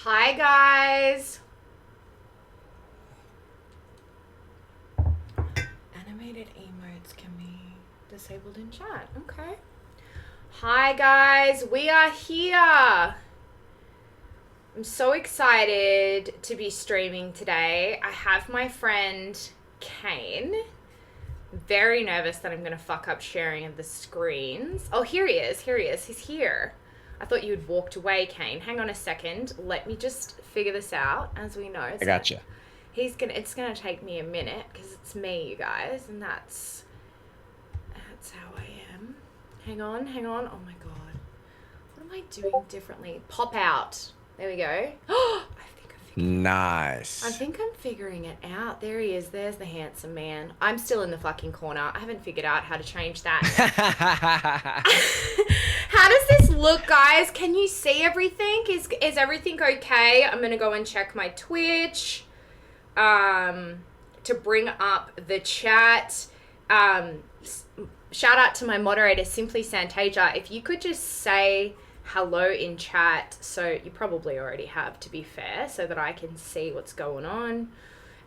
Hi guys. Animated emotes can be disabled in chat. Okay. Hi guys, we are here. I'm so excited to be streaming today. I have my friend Kane. Very nervous that I'm going to fuck up sharing of the screens. Oh, here he is. Here he is. He's here. I thought you had walked away, Kane. Hang on a second. Let me just figure this out. As we know, I gotcha. It's gonna take me a minute because it's me, you guys, and that's how I am. Hang on. Oh my god, what am I doing differently? Pop out. There we go. Nice. I think I'm figuring it out. There he is. There's the handsome man. I'm still in the fucking corner. I haven't figured out how to change that. How does this look, guys? Can you see everything? Is everything okay? I'm going to go and check my Twitch to bring up the chat. Shout out to my moderator, Simply Santasia. If you could just say hello in chat, so you probably already have, to be fair, so that I can see what's going on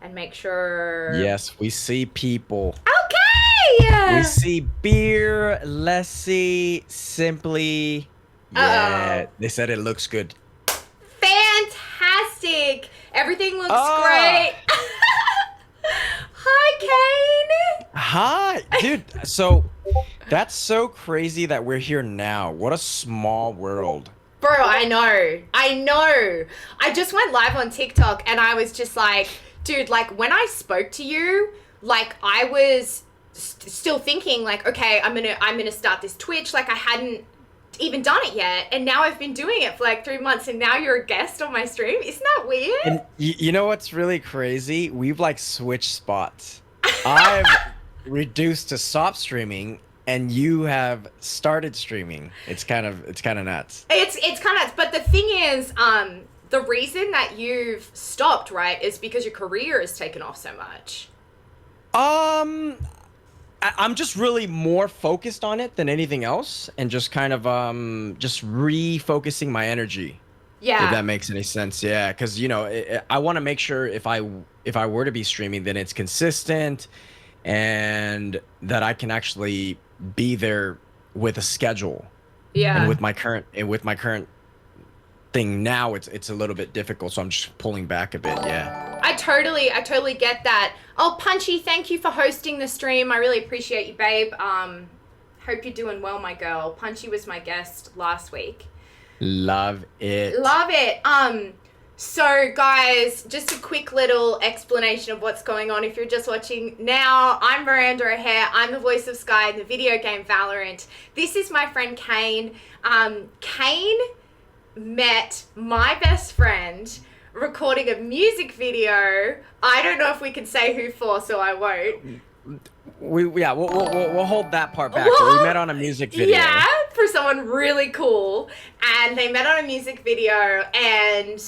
and make sure. Yes, we see people. Okay. We see beer, Lessie, Simply. Yeah, they said it looks good. Fantastic. Everything looks great. Hi, Kane. Hi, dude. So that's so crazy that we're here now. What a small world. Bro, I know. I just went live on TikTok and I was just like, dude, like when I spoke to you, like I was still thinking like, okay, I'm gonna start this Twitch. Like I hadn't even done it yet, and now I've been doing it for like 3 months, and now you're a guest on my stream. Isn't that weird? And you know what's really crazy? We've like switched spots. I've reduced to stop streaming, and you have started streaming. It's kind of nuts. It's kind of nuts. But the thing is, the reason that you've stopped, right, is because your career has taken off so much. I'm just really more focused on it than anything else, and just kind of just refocusing my energy. Yeah. If that makes any sense. Yeah, because you know I want to make sure if I were to be streaming, then it's consistent, and that I can actually be there with a schedule. Yeah. And with my current thing now, it's a little bit difficult, so I'm just pulling back a bit. Yeah. I totally get that. Oh, Punchy, thank you for hosting the stream. I really appreciate you, babe. Hope you're doing well, my girl. Punchy was my guest last week. Love it. So guys, just a quick little explanation of what's going on. If you're just watching now, I'm Miranda O'Hare. I'm the voice of Skye in the video game Valorant. This is my friend Kane. Kane met my best friend recording a music video. I don't know if we can say who for, so I won't. We'll hold that part back. We met on a music video. Yeah, for someone really cool. And they met on a music video and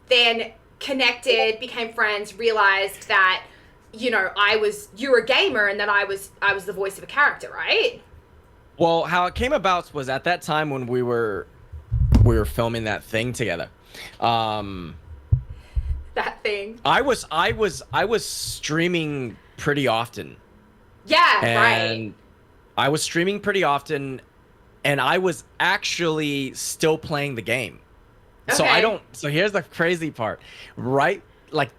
then connected, became friends, realized that, you know, you were a gamer and that I was the voice of a character, right? Well, how it came about was at that time when we were filming that thing together. That thing. I was streaming pretty often. Yeah, and right. I was streaming pretty often, and I was actually still playing the game. Okay. So here's the crazy part. Right, like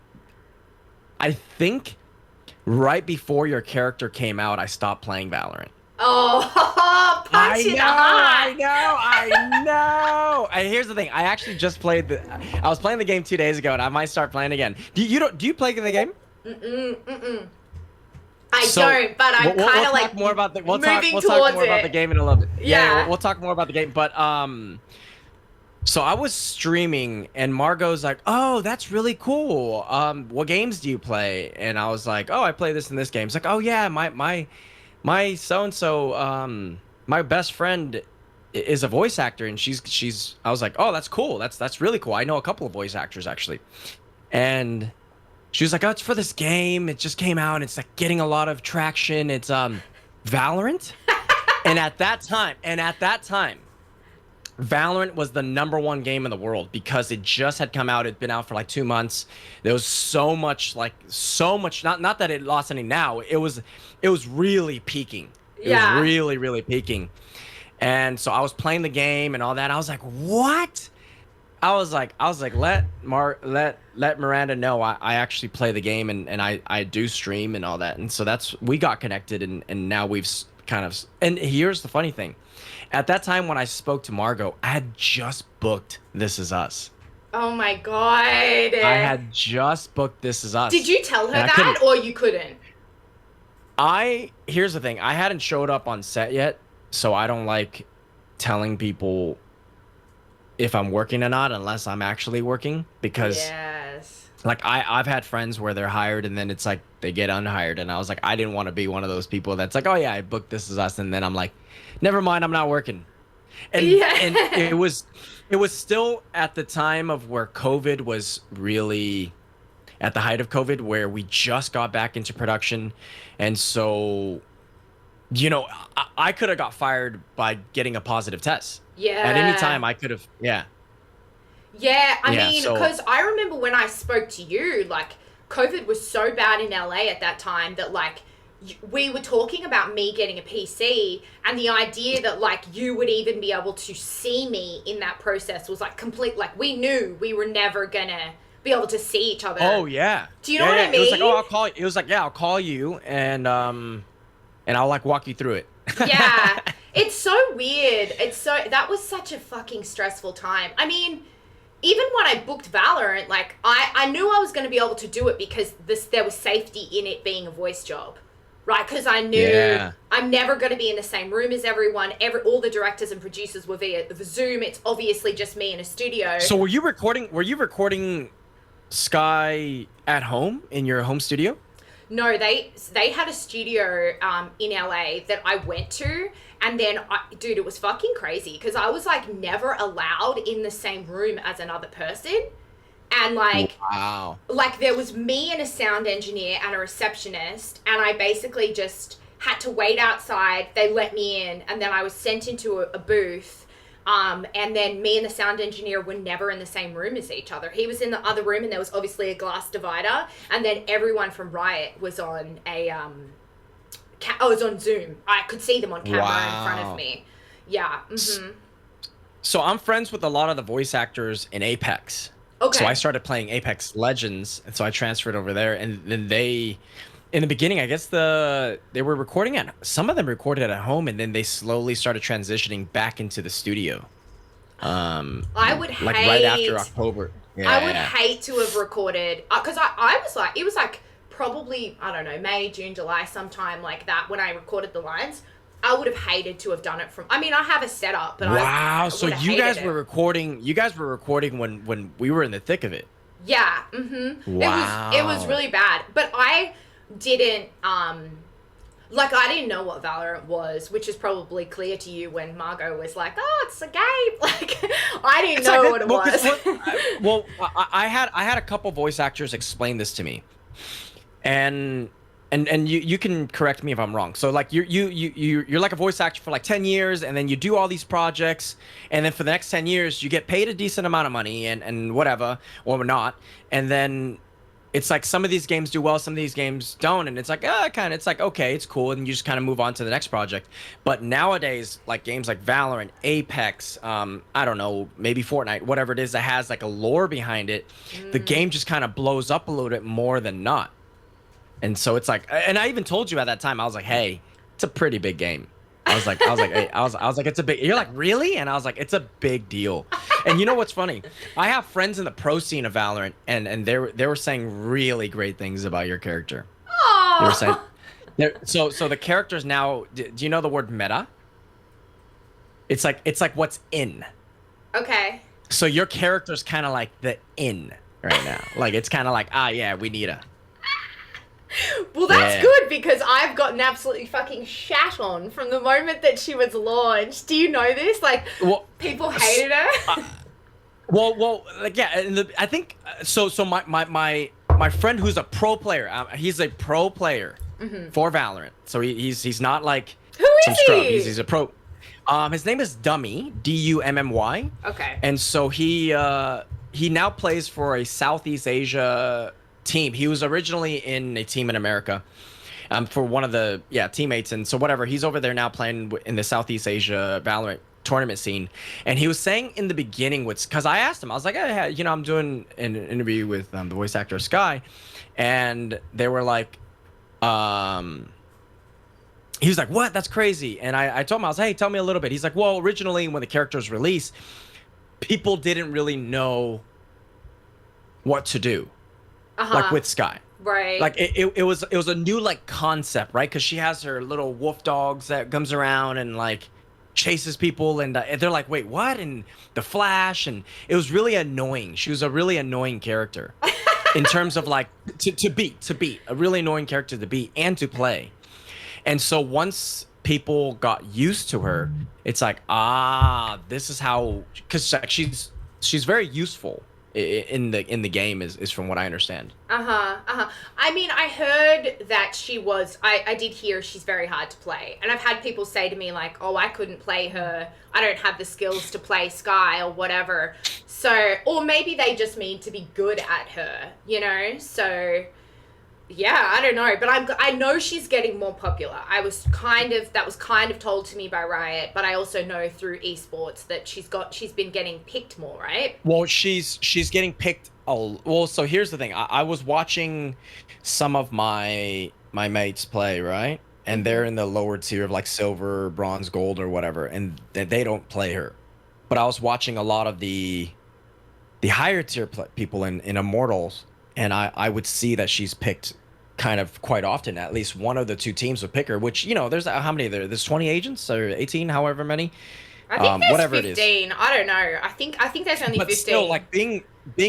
I think right before your character came out, I stopped playing Valorant. Oh, punch it up. I know. And here's the thing. I actually just played I was playing the game 2 days ago, and I might start playing again. Do you play the game? I don't, but I'm kind of like more about the, moving we'll towards talk more it. about the game in a little bit. Yeah. We'll talk more about the game. But so I was streaming, and Margot's like, "Oh, that's really cool. What games do you play?" And I was like, "Oh, I play this and this game." It's like, "Oh yeah, my so and so, my best friend is a voice actor, and she's." I was like, "Oh, that's cool. That's really cool. I know a couple of voice actors actually," and she was like, "Oh, it's for this game. It just came out. It's like getting a lot of traction. It's Valorant." and at that time, Valorant was the #1 game in the world because it just had come out. It'd been out for like 2 months. There was so much, not that it lost any now. It was really peaking. It was Yeah. really, really peaking. And so I was playing the game and all that. I was like, what? I was like, let Miranda know I actually play the game and I do stream and all that. And so we got connected and now we've and here's the funny thing. At that time when I spoke to Margot, I had just booked This Is Us. Oh my God. I had just booked This Is Us. Did you tell her And I that or you couldn't? Here's the thing. I hadn't showed up on set yet, so I don't like telling people if I'm working or not unless I'm actually working, because Yes. like I've had friends where they're hired and then it's like they get unhired, and I was like, I didn't want to be one of those people that's like, oh yeah, I booked This Is Us, and then I'm like, never mind, I'm not working. And Yeah. and it was still at the time of where COVID was really at the height of COVID, where we just got back into production, and so I could have got fired by getting a positive test. Yeah. At any time I could have, yeah. Yeah, I Yeah, mean, so- because I remember when I spoke to you, like, COVID was so bad in LA at that time that, like, we were talking about me getting a PC, and the idea that, like, you would even be able to see me in that process was, like, complete. Like, we knew we were never gonna be able to see each other. Oh yeah. Do you know what I It was like, mean? oh, I'll call you. It was like, yeah, I'll call you and I'll like walk you through it. Yeah. It's so weird. That was such a fucking stressful time. I mean, even when I booked Valorant, like, I knew I was going to be able to do it because there was safety in it being a voice job, right? Because I knew Yeah. I'm never going to be in the same room as everyone. All the directors and producers were via the Zoom. It's obviously just me in a studio. So were you recording Sky at home in your home studio? No, they had a studio in LA that I went to, and then dude, it was fucking crazy because I was like never allowed in the same room as another person, and like Wow. like there was me and a sound engineer and a receptionist, and I basically just had to wait outside. They let me in, and then I was sent into a booth. And then me and the sound engineer were never in the same room as each other. He was in the other room, and there was obviously a glass divider. And then everyone from Riot was on was on Zoom. I could see them on camera in front Wow. of me. Yeah. Mm-hmm. So I'm friends with a lot of the voice actors in Apex. Okay. So I started playing Apex Legends, and so I transferred over there, and then in the beginning, I guess they were recording some of them recorded at home, and then they slowly started transitioning back into the studio. I would like hate. right after October. Yeah. I would hate to have recorded because I was like, it was like probably, I don't know, May, June, July, sometime like that when I recorded the lines. I would have hated to have done it from. I mean, I have a setup, but Wow. I So would've you guys hated were it. recording. You guys were recording when we were in the thick of it. Yeah. Mm-hmm. Wow. It was really bad, but I didn't like I didn't know what Valorant was, which is probably clear to you when Margot was like, "Oh, it's a game." Like I didn't It's know like what it well, was. I had a couple voice actors explain this to me, and you can correct me if I'm wrong. So like you're like a voice actor for like 10 years, and then you do all these projects, and then for the next 10 years you get paid a decent amount of money and whatever or not, and then it's like some of these games do well, some of these games don't, and it's like it's like okay, it's cool, and you just kind of move on to the next project. But nowadays, like games like Valorant, Apex, I don't know, maybe Fortnite, whatever it is that has like a lore behind it, the game just kind of blows up a little bit more than not. And so it's like, and I even told you at that time, I was like, hey, it's a pretty big game. I was like, hey, I was like, it's a big. You're like, really? And I was like, it's a big deal. And you know what's funny? I have friends in the pro scene of Valorant, and they were saying really great things about your character. Oh. They were saying, so the characters now. Do you know the word meta? It's like what's in. Okay. So your character's kind of like the in right now. Like it's kind of like yeah, we need a. Well, that's Yeah. good because I've gotten absolutely fucking shat on from the moment that she was launched. Do you know this? Like, Well, people hated her. Well, like yeah, and I think so. So my friend who's a pro player, he's a pro player for Valorant. So he's not like Who some is scrub. he? He's a pro. His name is Dummy, Dummy, Okay. and so he now plays for a Southeast Asia team. He was originally in a team in America, for one of the teammates, and so whatever. He's over there now playing in the Southeast Asia Valorant tournament scene, and he was saying in the beginning, because I asked him, I was like, hey, I'm doing an interview with the voice actor Sky, and they were like, he was like, what? That's crazy. And I told him, I was like, hey, tell me a little bit. He's like, well, originally when the character was released, people didn't really know what to do, like with Sky. Right. Like it was a new like concept, right? Because she has her little wolf dogs that comes around and like chases people, and they're like, wait, what? And the Flash, and it was really annoying. She was a really annoying character in terms of like to beat a really annoying character to beat and to play. And so once people got used to her, it's like, this is how, because she's very useful in the game is from what I understand. I mean, I heard that she was. I did hear she's very hard to play, and I've had people say to me like, "Oh, I couldn't play her. I don't have the skills to play Sky or whatever." So, or maybe they just mean to be good at her, you know? So, yeah, I don't know, but I know she's getting more popular. That was kind of told to me by Riot, but I also know through esports that she's been getting picked more, right? Well, she's getting picked. Well, so here's the thing. I was watching some of my mates play, right? And they're in the lower tier of like silver, bronze, gold, or whatever, and they don't play her. But I was watching a lot of the higher tier people in Immortals, and I would see that she's picked kind of quite often. At least one of the two teams would pick her, which, there's how many there? There's 20 agents or 18, however many. I think there's whatever 15. It is. I don't know. I think there's only but 15. Still, like being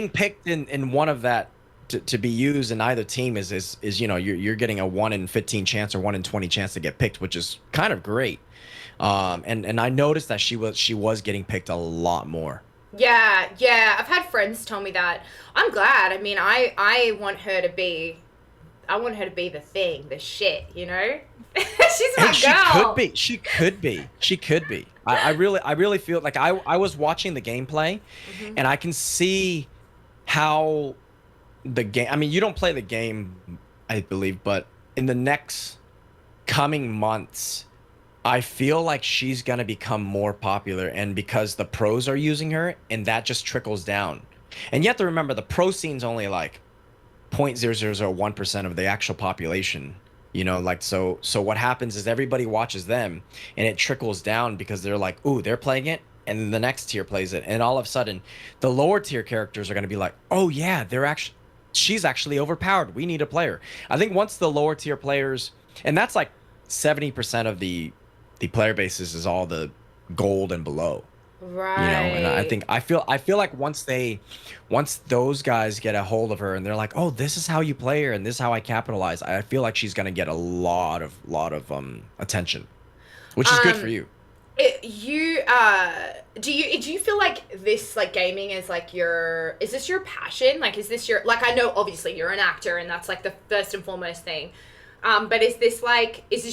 picked in one of that to be used in either team is you're getting a 1 in 15 chance or 1 in 20 chance to get picked, which is kind of great. And I noticed that she was getting picked a lot more. Yeah, I've had friends tell me that. I'm glad. I mean, I want her to be the thing, the shit, you know? She's my girl. She could be. I really feel like I was watching the gameplay, and I can see how the game, I mean, you don't play the game, I believe, but in the next coming months, I feel like she's going to become more popular, and because the pros are using her, and that just trickles down. And you have to remember, the pro scene's only like 0.0001% of the actual population, like, so what happens is everybody watches them, and it trickles down because they're like, ooh, they're playing it, and then the next tier plays it, and all of a sudden the lower tier characters are going to be like, oh yeah, she's actually overpowered, we need a player. I think once the lower tier players, and that's like 70% of the player bases is all the gold and below. Right. And I feel like once those guys get a hold of her and they're like, oh, this is how you play her and this is how I capitalize, I feel like she's gonna get a lot of attention, which is good for you. Do you feel like this, like, gaming is like is this your passion? Like, is this I know obviously you're an actor and that's like the first and foremost thing. But is this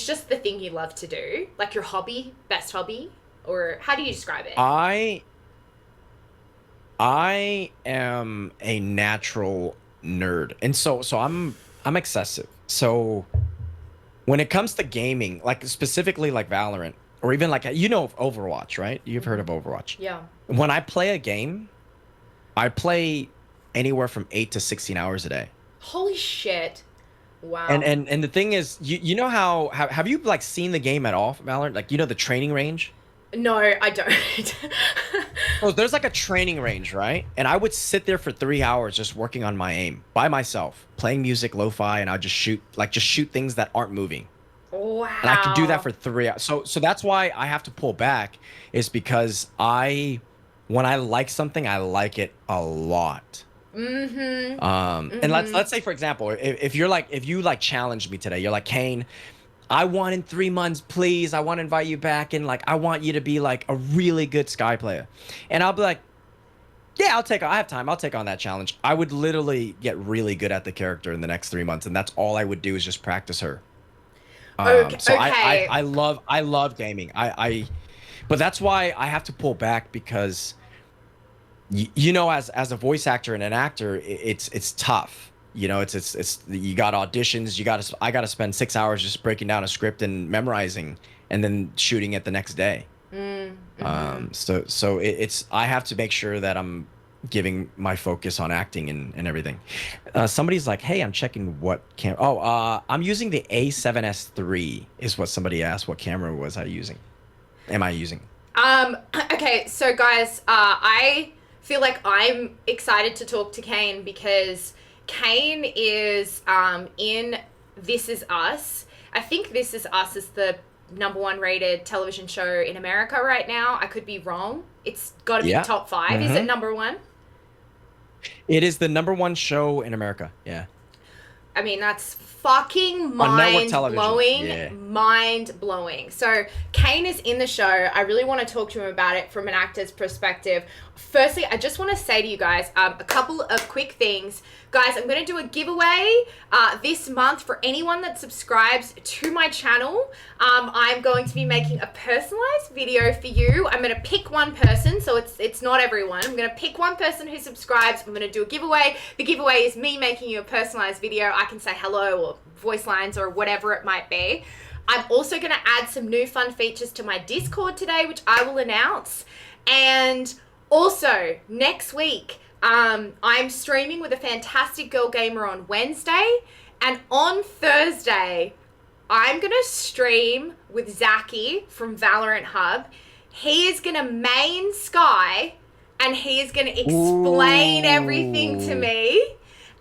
just the thing you love to do? Like your hobby, best hobby? Or how do you describe it? I am a natural nerd. And so I'm excessive. So when it comes to gaming, like specifically like Valorant, or even like, Overwatch, right? You've heard of Overwatch. Yeah. When I play a game, I play anywhere from 8 to 16 hours a day. Holy shit. Wow. And the thing is, you know how have you like seen the game at all, Valorant? Like, the training range? No, I don't. Well, there's like a training range, right? And I would sit there for 3 hours just working on my aim by myself, playing music, lo-fi, and I'd just shoot things that aren't moving. Wow. And I could do that for 3 hours. So that's why I have to pull back, is because when I like something, I like it a lot. And let's say, for example, if you challenged me today, you're like, Kane, I want in 3 months, please, I want to invite you back, and like I want you to be like a really good Sky player. And I'll be like, yeah, I have time, I'll take on that challenge. I would literally get really good at the character in the next 3 months, and that's all I would do is just practice her. Okay. So I love gaming. But that's why I have to pull back because you know, as a voice actor and an actor, it's tough. You know, it's you got auditions. I got to spend 6 hours just breaking down a script and memorizing, and then shooting it the next day. It's I have to make sure that I'm giving my focus on acting and everything. Somebody's like, "Hey, I'm checking what camera." Oh, I'm using the A7S III. Is what somebody asked. What camera was I using? Am I using? Okay, so guys, I feel like I'm excited to talk to Kane because Kane is in This Is Us. I think This Is Us is the #1 rated television show in America right now. I could be wrong. It's got to be Yeah. top 5. Is it #1? It is the #1 show in America. Yeah. I mean, that's fucking On network television. mind-blowing. Yeah. Mind-blowing. So, Kane is in the show. I really want to talk to him about it from an actor's perspective. Firstly, I just want to say to you guys a couple of quick things. Guys, I'm going to do a giveaway this month for anyone that subscribes to my channel. I'm going to be making a personalized video for you. I'm going to pick one person, so it's not everyone. I'm going to pick one person who subscribes. I'm going to do a giveaway. The giveaway is me making you a personalized video. I can say hello or voice lines or whatever it might be. I'm also going to add some new fun features to my Discord today, which I will announce. And also, next week, I'm streaming with a fantastic girl gamer on Wednesday. And on Thursday, I'm going to stream with Zachy from Valorant Hub. He is going to main Skye, and he is going to explain everything to me.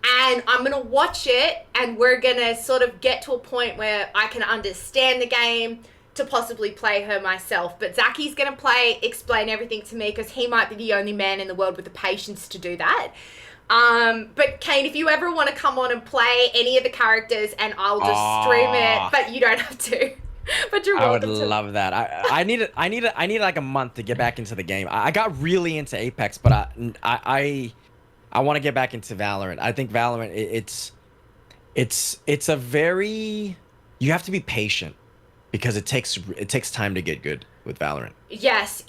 And I'm going to watch it, and we're going to sort of get to a point where I can understand the game to possibly play her myself. But Zachy's going to explain everything to me because he might be the only man in the world with the patience to do that. But Kane, if you ever want to come on and play any of the characters, and I'll just stream it, but you don't have to. But you're welcome to. I would love that. I need like a month to get back into the game. I got really into Apex, but I want to get back into Valorant. I think Valorant it's a very, you have to be patient because it takes time to get good with Valorant. Yes.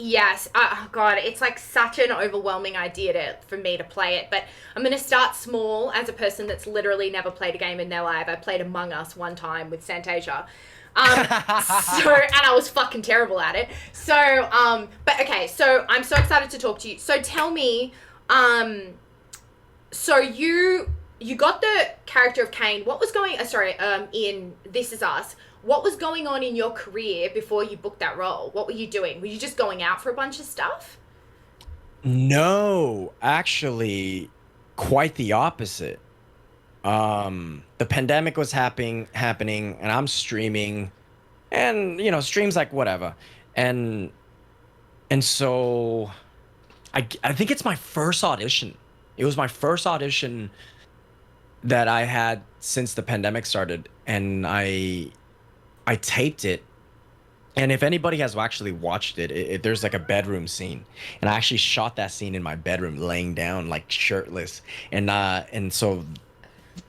Oh God, it's like such an overwhelming idea for me to play it. But I'm going to start small as a person that's literally never played a game in their life. I played Among Us one time with Santasia. And I was fucking terrible at it. So, but okay, so I'm so excited to talk to you. So tell me, so you got the character of Kane. What was going, in This Is Us, what was going on in your career before you booked that role? What were you doing? Were you just going out for a bunch of stuff? No, actually, quite the opposite. The pandemic was happening, and I'm streaming, and streams like whatever, and so I think it's my first audition. It was my first audition that I had since the pandemic started, and I taped it. And if anybody has actually watched it, there's like a bedroom scene, and I actually shot that scene in my bedroom, laying down like shirtless, and so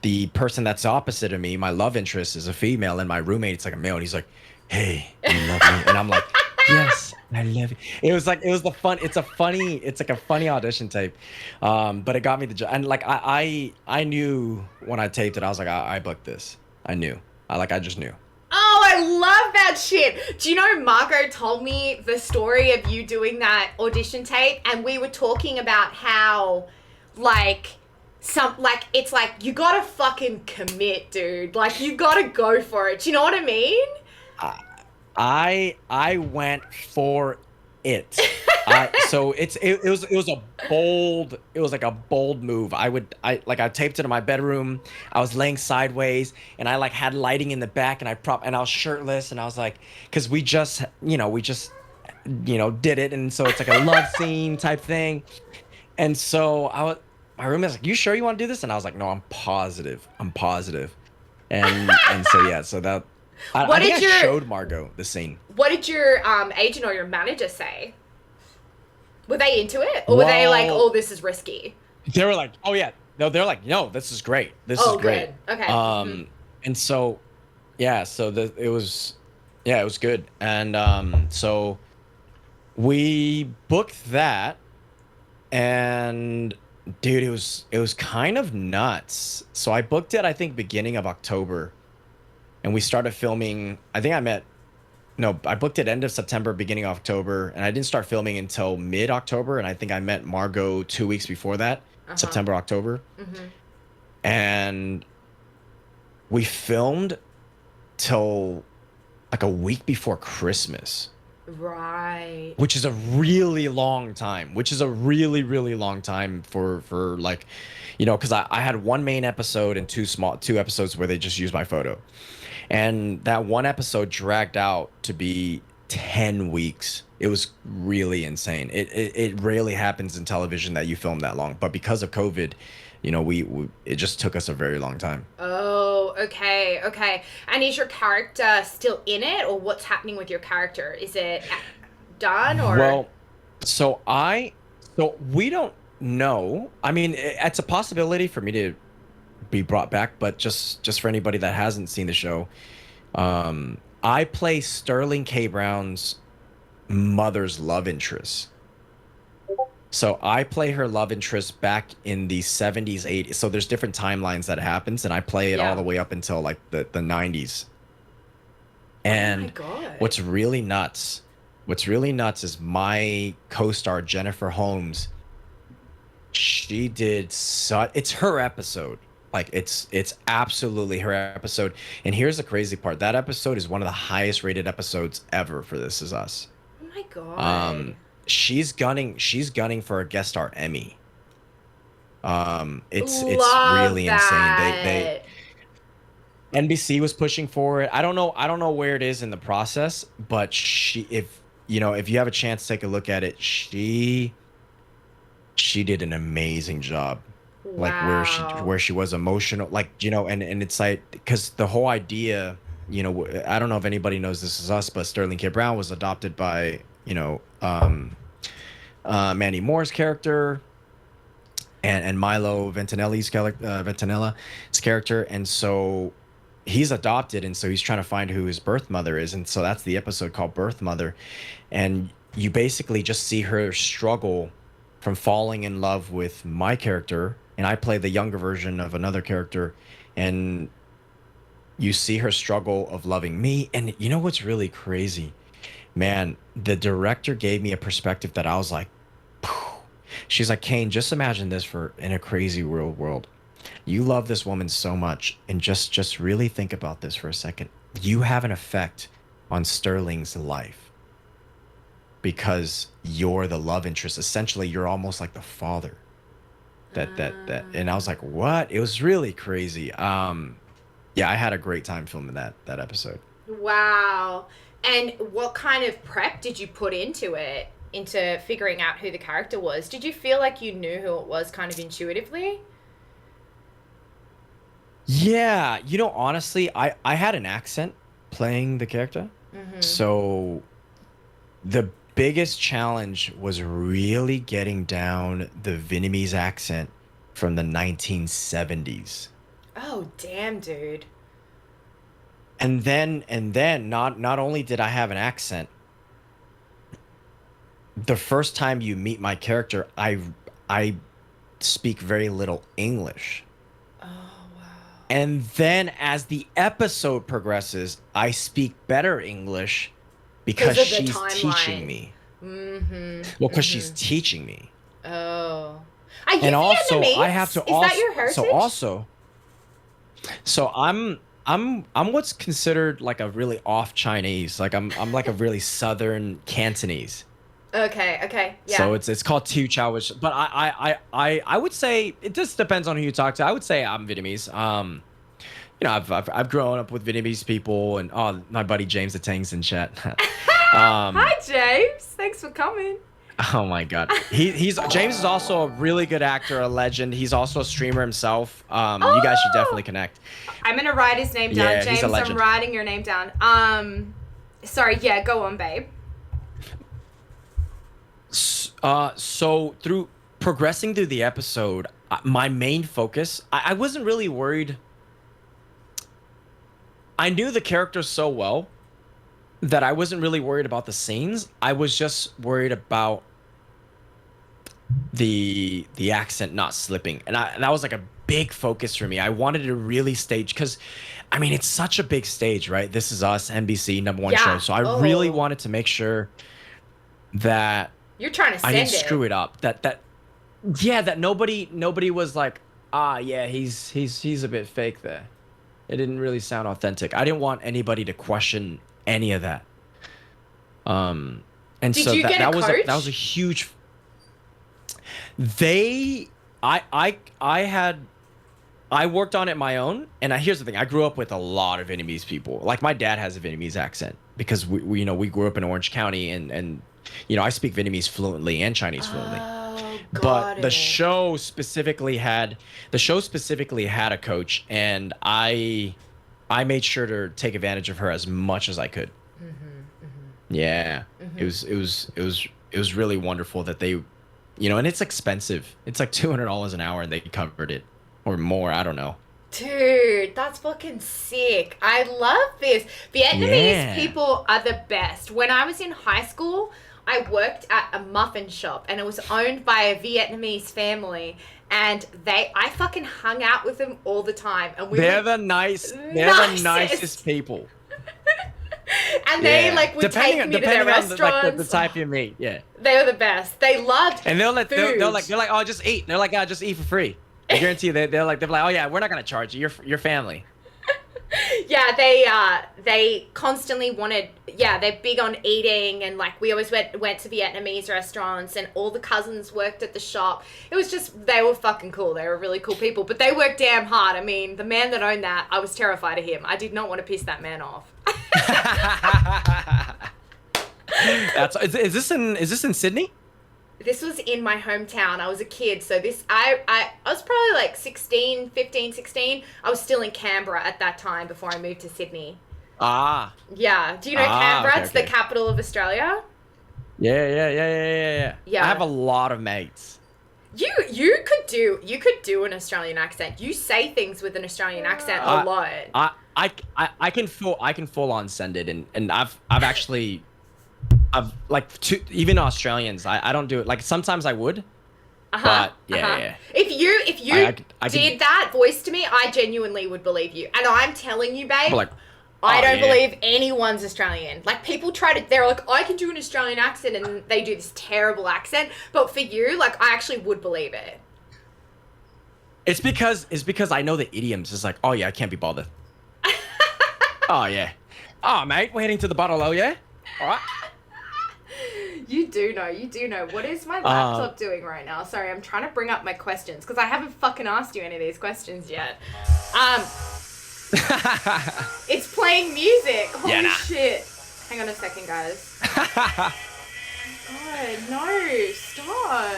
the person that's opposite of me, my love interest, is a female, and my roommate, it's like a male, and he's like, "Hey, you love me?" And I'm like, "Yes, I love you." It's like a funny audition tape, but it got me the job. And like I knew when I taped it, I was like, I booked this. I knew. I just knew. Oh, I love that shit. Do you know, Margot told me the story of you doing that audition tape, and we were talking about how, it's like, you gotta fucking commit, dude. Like, you gotta go for it. Do you know what I mean? I went for it. So it was a bold move. I taped it in my bedroom. I was laying sideways, and I had lighting in the back, and I was shirtless, and I was like, because we just did it, and so it's like a love scene type thing. And so my roommate was like, "You sure you want to do this?" And I was like, "No, I'm positive. And so yeah, so that I think I showed Margot the scene. What did your agent or your manager say? Were they into it, or were they like, "Oh, this is risky"? They were like, "Oh yeah," no, they're like, "No, this is great. This is great." Good. Okay. And so, yeah, so it was good, and so we booked that, and dude, it was kind of nuts. So I booked it, I think, beginning of October, and we started filming. I think I met. No, I booked it end of September, beginning of October, and I didn't start filming until mid October. And I think I met Margot 2 weeks before that, Uh-huh. September, October, Mm-hmm. and we filmed till like a week before Christmas, Right. which is a really long time, which is a really, really long time for like, because I had one main episode and two episodes where they just used my photo. And that one episode dragged out to be 10 weeks. It was really insane. It rarely happens in television that you film that long. But because of COVID, we it just took us a very long time. Oh, okay, okay. And is your character still in it, or what's happening with your character? Is it done, or? Well, so I so we don't know. I mean, it's a possibility for me to be brought back, but just for anybody that hasn't seen the show, I play Sterling K. Brown's mother's love interest. So I play her love interest back in the 70s, 80s. So there's different timelines that happens, and I play it all Yeah. the way up until like the 90s. Oh my And God. what's really nuts, what's really nuts is my co-star Jennifer Holmes. She did such, it's her episode. Like it's absolutely her episode. And here's the crazy part. That episode is one of the highest rated episodes ever for This Is Us. Oh my God. Um, she's gunning for a guest star Emmy. It's Love really insane. They that. NBC was pushing for it. I don't know where it is in the process, but if you have a chance to take a look at it, she did an amazing job. Like Wow. where she was emotional, like, and it's like, because the whole idea, I don't know if anybody knows This Is Us, but Sterling K. Brown was adopted by, Mandy Moore's character, and Milo Ventinella's character, and so he's adopted, and so he's trying to find who his birth mother is, and so that's the episode called Birth Mother, and you basically just see her struggle from falling in love with my character, and I play the younger version of another character, and you see her struggle of loving me, and you know what's really crazy, man, the director gave me a perspective that I was like, she's like, Kane, just imagine this for in a crazy real world. You love this woman so much, and just really think about this for a second. You have an effect on Sterling's life because you're the love interest. Essentially, you're almost like the father. That and I was like, what? It was really crazy. Yeah, I had a great time filming that episode. Wow. And what kind of prep did you put into it, into figuring out who the character was? Did you feel like you knew who it was kind of intuitively? Yeah, honestly, I had an accent playing the character. Mm-hmm. So the biggest challenge was really getting down the Vietnamese accent from the 1970s. Oh, damn, dude. And then not only did I have an accent, the first time you meet my character, I speak very little English. Oh, wow. And then as the episode progresses, I speak better English because Because of the she's teaching timeline. me. Mm-hmm. Well, because she's Mm-hmm. teaching me. Oh. Are you And also I have Vietnamese? to Is that also your so heritage? also so I'm what's considered like a really off Chinese. Like I'm like a really southern Cantonese. Okay, okay, yeah. So it's called Tiu Chow, which, but I would say it just depends on who you talk to. I would say I'm Vietnamese. I've grown up with Vietnamese people, and oh, my buddy James the Tang's in chat. Hi, um, James. Thanks for coming. oh my God, he's James is also a really good actor, a legend. He's also a streamer himself. You guys should definitely Oh, connect. I'm gonna write his name down. Yeah, he's a James, I'm legend. writing your name down. Sorry, yeah, go on, babe. So through progressing through the episode, my main focus, I wasn't really worried. I knew the character so well that I wasn't really worried about the scenes. I was just worried about the accent not slipping, and that was like a big focus for me. I wanted to really stage because, I mean, it's such a big stage, right? This Is Us, NBC #1 show, Yeah. so I really Oh, wanted to make sure that you're trying to I didn't send screw it. it up. That yeah, that nobody was like, ah, yeah, he's a bit fake there. It didn't really sound authentic. I didn't want anybody to question any of that. Um, and Did so you that get a that was a coach? huge. They, I had, I worked on it my own. And here's the thing: I grew up with a lot of Vietnamese people. Like my dad has a Vietnamese accent because we you know we grew up in Orange County, and you know I speak Vietnamese fluently and Chinese fluently. Oh, But got it. the show specifically had a coach, and I made sure to take advantage of her as much as I could. Yeah, it was really wonderful that they, you know, and it's expensive. It's like $200 an hour, and they covered it or more. I don't know. Dude, that's fucking sick. I love this. Vietnamese Yeah, people are the best. When I was in high school, I worked at a muffin shop and it was owned by a Vietnamese family and I fucking hung out with them all the time and we were they're the nicest nicest. people. And they Yeah, like would take me to their depending on the restaurants. type Oh, you meet. Yeah. they were the best. They loved And food. they're like, oh, just eat. They're like, oh, just eat for free. I guarantee you, they're like, oh yeah, we're not gonna charge you. Your family. Yeah, they constantly wanted, yeah, they're big on eating and like we always went to Vietnamese restaurants and all the cousins worked at the shop. It was just they were fucking cool. They were really cool people, but they worked damn hard. I mean, the man that owned that, I was terrified of him. I did not want to piss that man off. That's is this in Sydney? This was in my hometown. I was a kid, so this I was probably like 16, 15, 16. I was still in Canberra at that time before I moved to Sydney. Ah, Yeah. Do you know Canberra? okay, It's the okay. capital of Australia. Yeah. I have Yeah. a lot of mates. You could do an Australian accent. You say things with an Australian accent a I lot. I can full on send it, and I've actually I've like to even Australians. I don't do it. Like sometimes I would, Uh-huh. but Uh-huh. yeah. If you I could did that voice to me, I genuinely would believe you. And I'm telling you, I'm babe, like, I oh don't yeah. believe anyone's Australian. Like people try to they're like, I can do an Australian accent and they do this terrible accent. But for you, like I actually would believe it. It's because I know the idioms. It's like, oh yeah, I can't be bothered. Oh yeah. Oh mate, we're heading to the bottle. Oh yeah. All right. You do know, you do know. What is my Uh, laptop doing right now? Sorry, I'm trying to bring up my questions because I haven't fucking asked you any of these questions yet. Um, it's playing music. yeah, Holy shit. Hang on a second, guys. nah. God, no, stop.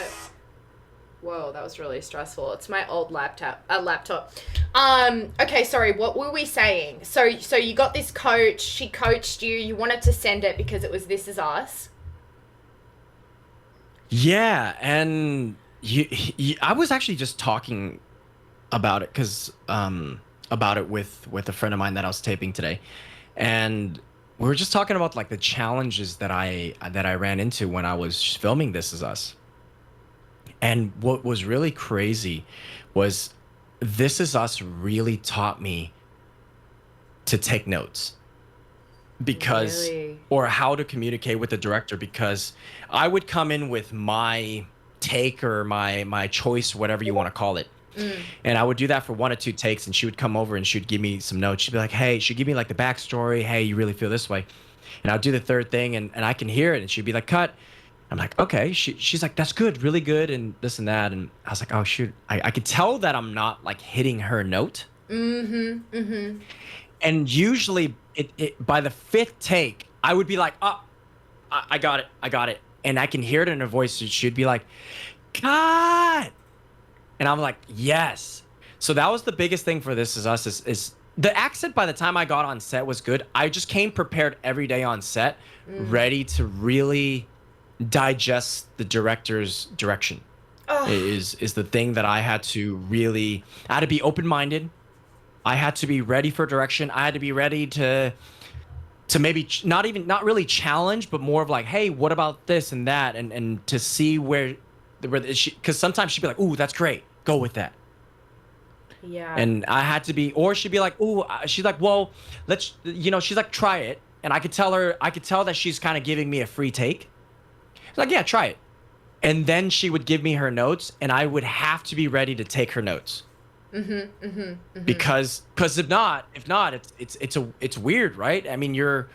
Whoa, that was really stressful. It's my old laptop. Okay, sorry, what were we saying? So you got this coach, she coached you, you wanted to send it because it was This Is Us. Yeah, and I was actually just talking about it because about it with a friend of mine that I was taping today, and we were just talking about like the challenges that I ran into when I was filming This Is Us. And what was really crazy was This Is Us really taught me to take notes because Really? or how to communicate with the director because I would come in with my take or my choice, whatever you want to call it. Mm. And I would do that for one or two takes, and she would come over and she'd give me some notes. She'd be like, hey, she'd give me like the backstory. Hey, you really feel this way. And I'd do the third thing and I can hear it. And she'd be like, cut. I'm like, okay. She's like, that's good, really good, and this and that. And I was like, oh shoot. I could tell that I'm not like hitting her note. Mm-hmm. Mm-hmm. And usually it by the fifth take, I would be like, oh, I got it. I got it. And I can hear it in her voice. She'd be like, cut. And I'm like, yes. So that was the biggest thing for This Is Us is the accent by the time I got on set was good. I just came prepared every day on set, Mm. ready to really digest the director's direction. Oh, Is the thing that I had to be open-minded. I had to be ready for direction. I had to be ready to maybe not really challenge, but more of like, hey, what about this and that, and to see where she, because sometimes she'd be like, ooh, that's great, go with that. Yeah. And I had to be, or she'd be like, ooh, she's like, well, let's, she's like, try it. And I could tell that she's kind of giving me a free take. She's like, yeah, try it. And then she would give me her notes, and I would have to be ready to take her notes. Because if not, it's weird, right? I mean, you're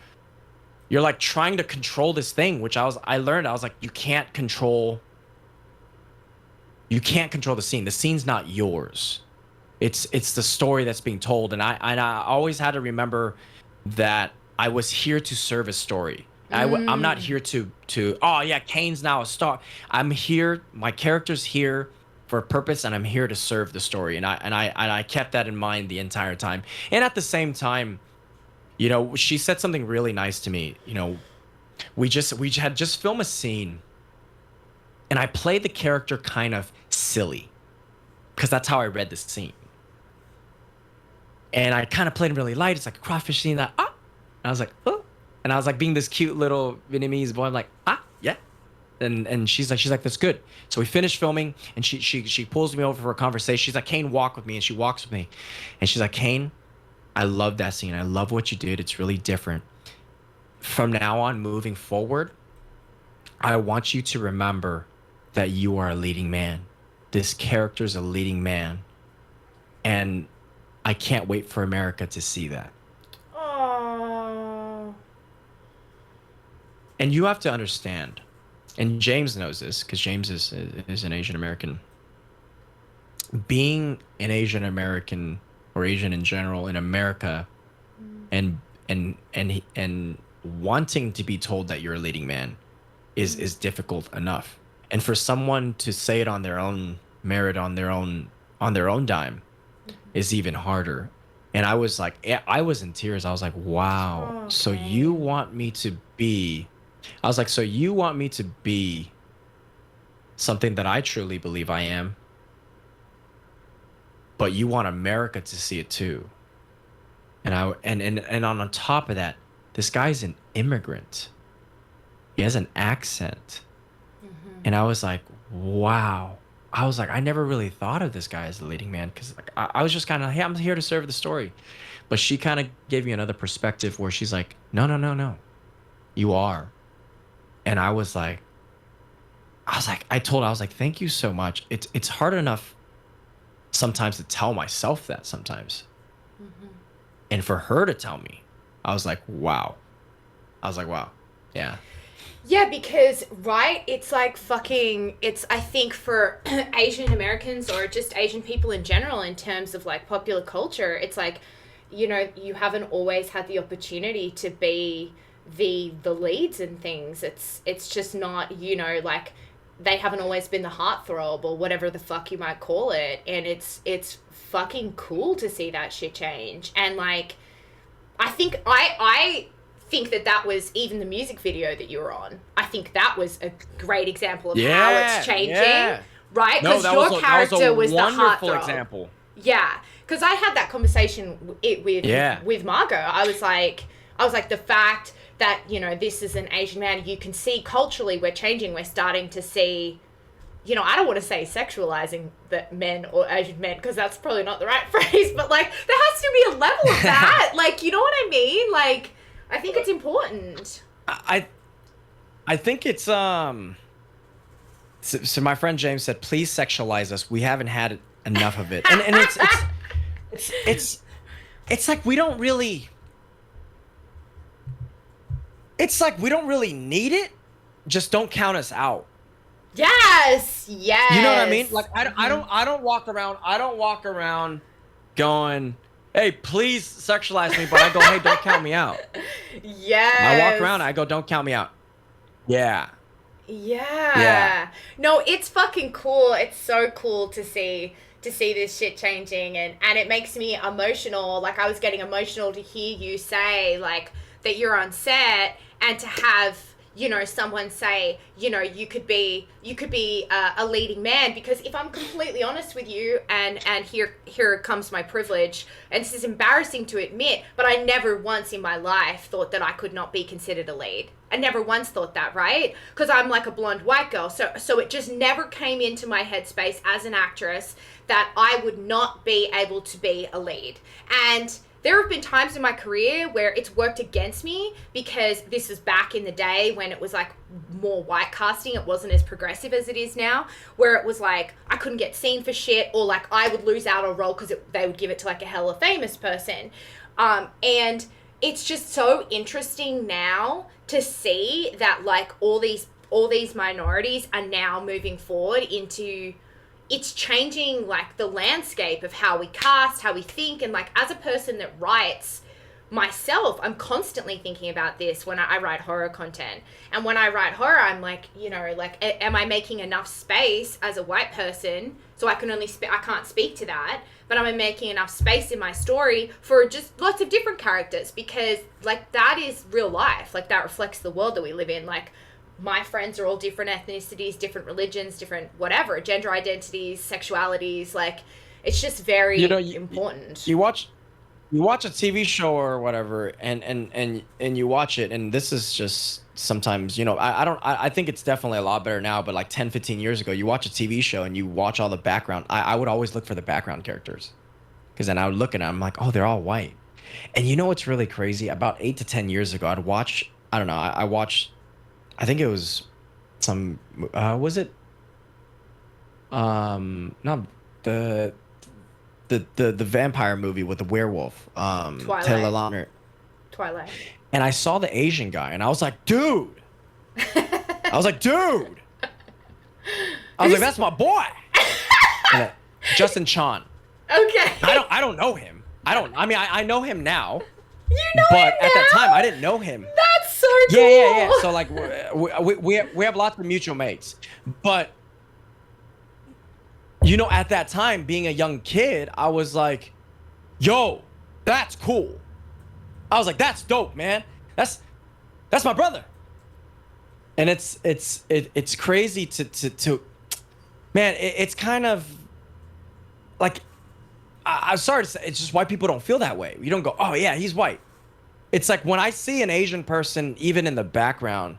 like trying to control this thing, which I learned, I was like, you can't control the scene. The scene's not yours. It's the story that's being told, and I always had to remember that I was here to serve a story. I'm not here to oh yeah, Kane's now a star. I'm here. My character's here for a purpose, and I'm here to serve the story. And I kept that in mind the entire time. And at the same time, she said something really nice to me. We had just filmed a scene, and I played the character kind of silly, because that's how I read the scene. And I kind of played it really light. It's like a crawfish scene that, and I was like, oh. And I was like being this cute little Vietnamese boy. I'm like, yeah. And she's like, that's good. So we finished filming, and she pulls me over for a conversation. She's like, Kane, walk with me. And she walks with me. And she's like, Kane, I love that scene. I love what you did. It's really different. From now on, moving forward, I want you to remember that you are a leading man. This character's a leading man. And I can't wait for America to see that. Oh. And you have to understand, and James knows this because James is an Asian American. Being an Asian American or Asian in general in America, and wanting to be told that you're a leading man is difficult enough. And for someone to say it on their own merit, on their own dime, is even harder. And I was like, I was in tears. I was like, wow. Okay. So you want me to be something that I truly believe I am, but you want America to see it too. And on top of that, this guy's an immigrant. He has an accent. And I was like, wow. I was like, I never really thought of this guy as the leading man, because like, I was just kind of, hey, I'm here to serve the story. But she kind of gave me another perspective where she's like, no, you are. And I was like, I told her, I was like, thank you so much. It's hard enough sometimes to tell myself that sometimes. And for her to tell me, I was like, wow. Yeah. Yeah, because, right, it's like I think for Asian Americans or just Asian people in general, in terms of like popular culture, it's like, you haven't always had the opportunity to be the leads and things. It's just not, like, they haven't always been the heartthrob or whatever the fuck you might call it. And it's fucking cool to see that shit change. And like, I think I think that was even the music video that you were on. I think that was a great example of how it's changing, right? Because your character was the wonderful heartthrob. Example. Yeah, because I had that conversation with Margot. I was like, the fact that this is an Asian man, you can see culturally we're changing. We're starting to see, I don't want to say sexualizing the men or Asian men, because that's probably not the right phrase, but like there has to be a level of that. Like, you know what I mean? Like, I think it's important. I think it's so my friend James said, please sexualize us. We haven't had enough of it. And it's like we don't really need it. Just don't count us out. Yes. You know what I mean? Like I don't walk around going, hey, please sexualize me, but I go, hey, don't count me out. Yes. I walk around, I go, don't count me out. Yeah. No, it's fucking cool. It's so cool to see this shit changing, and it makes me emotional. Like, I was getting emotional to hear you say like that you're on set, and to have you know, someone say, you know, you could be a leading man. Because if I'm completely honest with you, and here comes my privilege, and this is embarrassing to admit, but I never once in my life thought that I could not be considered a lead. I never once thought that, right? Because I'm like a blonde white girl. So it just never came into my headspace as an actress that I would not be able to be a lead. And there have been times in my career where it's worked against me, because this was back in the day when it was like more white casting. It wasn't as progressive as it is now, where it was like I couldn't get seen for shit, or like I would lose out on a role because they would give it to like a hella famous person. And it's just so interesting now to see that like all these minorities are now moving forward into, it's changing like the landscape of how we cast, how we think. And like as a person that writes myself, I'm constantly thinking about this when I write horror content. And when I write horror, I'm like, you know, like, am I making enough space as a white person? So I can only I can't speak to that, but am I making enough space in my story for just lots of different characters? Because like that is real life. Like that reflects the world that we live in. Like my friends are all different ethnicities, different religions, different whatever, gender identities, sexualities. Like it's just very important. You watch a TV show or whatever, and you watch it, and this is just sometimes, you know, I think it's definitely a lot better now, but like 10, 15 years ago, you watch a TV show and you watch all the background. I would always look for the background characters, because then I would look at them, I'm like, oh, they're all white. And you know what's really crazy? About 8 to 10 years ago, I'd watch, I don't know, I watched, I think it was some, was it, not the vampire movie with the werewolf, Taylor Lautner. Twilight. And I saw the Asian guy, and I was like, dude. I was like, that's my boy. Justin Chan. Okay. I don't know him. I know him now. You know him But now? at that time, I didn't know him. That's so cool. Yeah. So like, we have lots of mutual mates, but you know, at that time, being a young kid, I was like, yo, that's cool. I was like, that's dope, man. That's my brother. And it's crazy to man, it's kind of like, I'm sorry to say, it's just white people don't feel that way. You don't go, oh yeah, he's white. It's like when I see an Asian person, even in the background,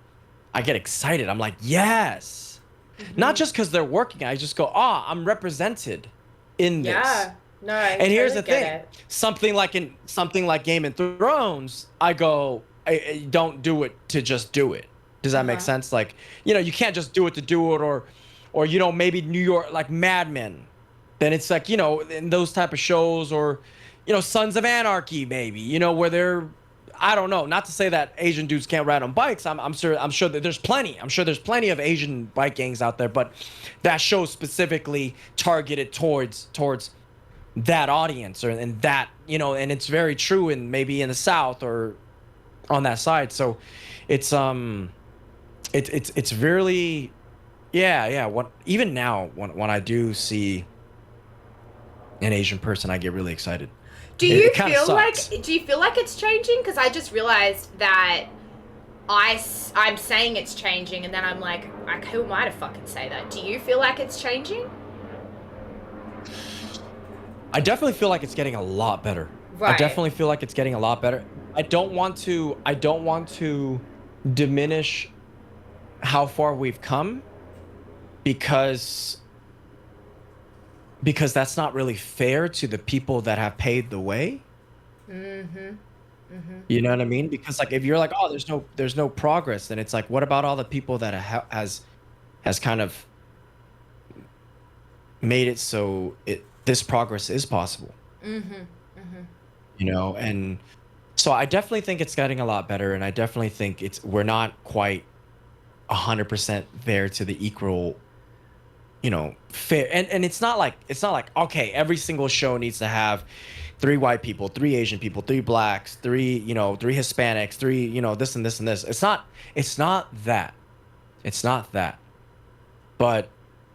I get excited. I'm like, yes. Mm-hmm. Not just because they're working. I just go, I'm represented in this. Yeah. No, and here's the thing. Something like Game of Thrones, I go, I don't do it to just do it. Does that make sense? Like, you know, you can't just do it to do it, or you know, maybe New York, like Mad Men. Then it's like, you know, in those type of shows, or, you know, Sons of Anarchy, maybe, you know, where they're, I don't know, not to say that Asian dudes can't ride on bikes. I'm sure that there's plenty. I'm sure there's plenty of Asian bike gangs out there, but that show specifically targeted towards that audience, and that, you know, and it's very true in maybe in the South or on that side. So it's really, yeah. What, even now when I do see an Asian person, I get really excited. Do you feel like it's changing? Because I just realized that I'm saying it's changing, and then I'm like, who am I to fucking say that? Do you feel like it's changing? I definitely feel like it's getting a lot better. Right. I definitely feel like it's getting a lot better. I don't want to diminish how far we've come, because that's not really fair to the people that have paved the way. Mm-hmm. Mm-hmm. You know what I mean? Because like, if you're like, oh, there's no progress, then it's like, what about all the people that has kind of made it so this progress is possible? Mm-hmm. Mm-hmm. You know, and so I definitely think it's getting a lot better, and I definitely think we're not quite 100% there to the equal, you know, fair. And it's not like, okay, every single show needs to have 3 white people, 3 Asian people, 3 blacks, 3 Hispanics, 3, you know, this and this and this. It's not that. It's not that. But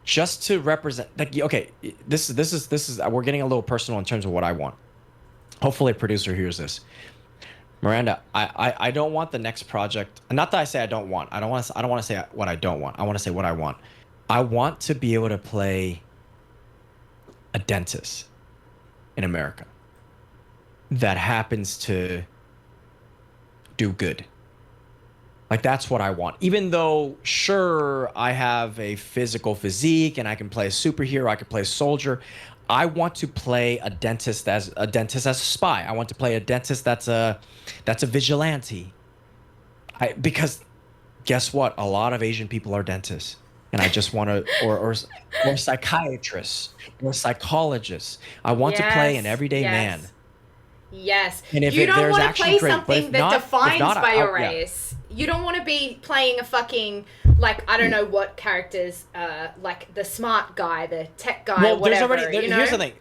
just to represent, like, okay, this is we're getting a little personal in terms of what I want. Hopefully a producer hears this. Miranda, I don't want the next project. Not that I say I don't want. I don't want to say what I don't want. I want to say what I want. I want to be able to play a dentist in America that happens to do good. Like, that's what I want. Even though, sure, I have a physical physique and I can play a superhero, I can play a soldier. I want to play a dentist as a spy. I want to play a dentist that's a vigilante. Because guess what? A lot of Asian people are dentists. And I just want to, or psychiatrists, or psychologists. I want to play an everyday man. Yes. And if you don't there's want to actually play something that defines by your race. You don't want to be playing a fucking, like, I don't know what characters, like the smart guy, the tech guy, well, whatever. Here's the thing.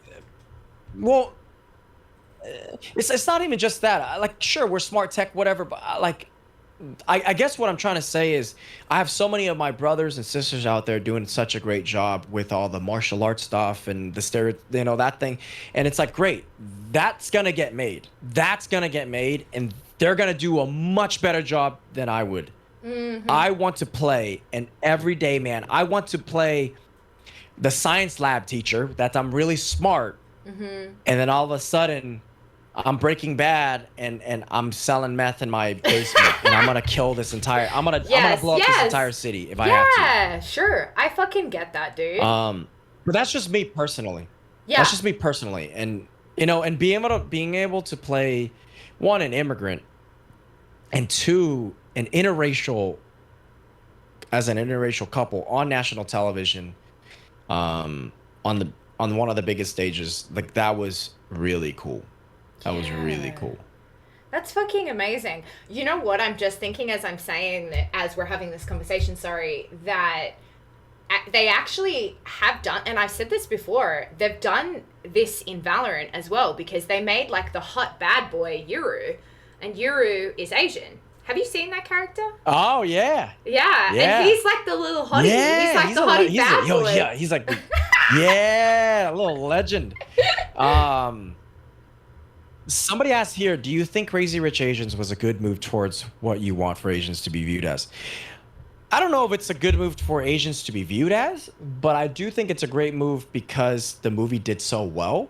Well, it's not even just that. Like, sure, we're smart tech, whatever, but like, I guess what I'm trying to say is I have so many of my brothers and sisters out there doing such a great job with all the martial arts stuff and the that thing. And it's like, great, that's going to get made. That's going to get made. And they're going to do a much better job than I would. Mm-hmm. I want to play an everyday man. I want to play the science lab teacher that I'm really smart. Mm-hmm. And then all of a sudden, I'm Breaking Bad and I'm selling meth in my basement and I'm gonna kill this entire. I'm gonna blow up this entire city if I have to. Yeah, sure. I fucking get that, dude. But that's just me personally. Yeah. That's just me personally, and and being able to play, one, an immigrant, and two, an interracial couple on national television, on one of the biggest stages, like, that was really cool. That was really cool. That's fucking amazing. You know what? I'm just thinking as I'm saying that, as we're having this conversation, that they actually have done, and I've said this before, they've done this in Valorant as well, because they made, like, the hot bad boy Yuru, and Yuru is Asian. Have you seen that character? Oh, yeah. Yeah. And he's like the little hottie. Yeah, he's like the hottie bad boy. Yeah, he's like, a little legend. Somebody asked here, do you think Crazy Rich Asians was a good move towards what you want for Asians to be viewed as? I don't know if it's a good move for Asians to be viewed as, but I do think it's a great move because the movie did so well,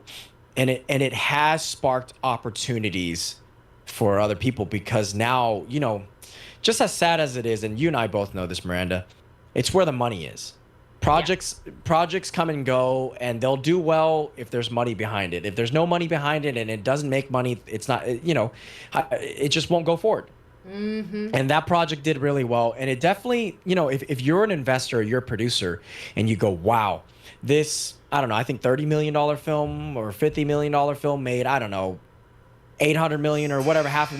and it has sparked opportunities for other people, because now, just as sad as it is, and you and I both know this, Miranda, it's where the money is. Projects come and go, and they'll do well if there's money behind it. If there's no money behind it and it doesn't make money, it's not, it just won't go forward. Mm-hmm. And that project did really well. And it definitely, if you're an investor, you're a producer, and you go, wow, this, I don't know, I think $30 million film or $50 million film made, I don't know, 800 million or whatever, $500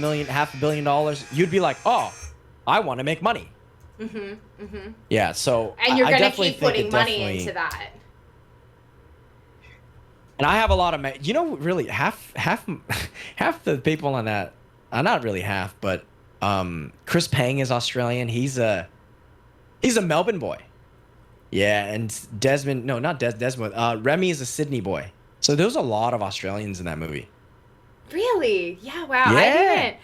million, you'd be like, oh, I want to make money. Mm-hmm, mm-hmm. Yeah, so and you're gonna keep putting money into that. And I have a lot of really half the people on that, not really half, but Chris Pang is Australian. He's a Melbourne boy. Yeah, and Desmond, no, not Desmond. Remy is a Sydney boy. So there's a lot of Australians in that movie. Really? Yeah. Wow.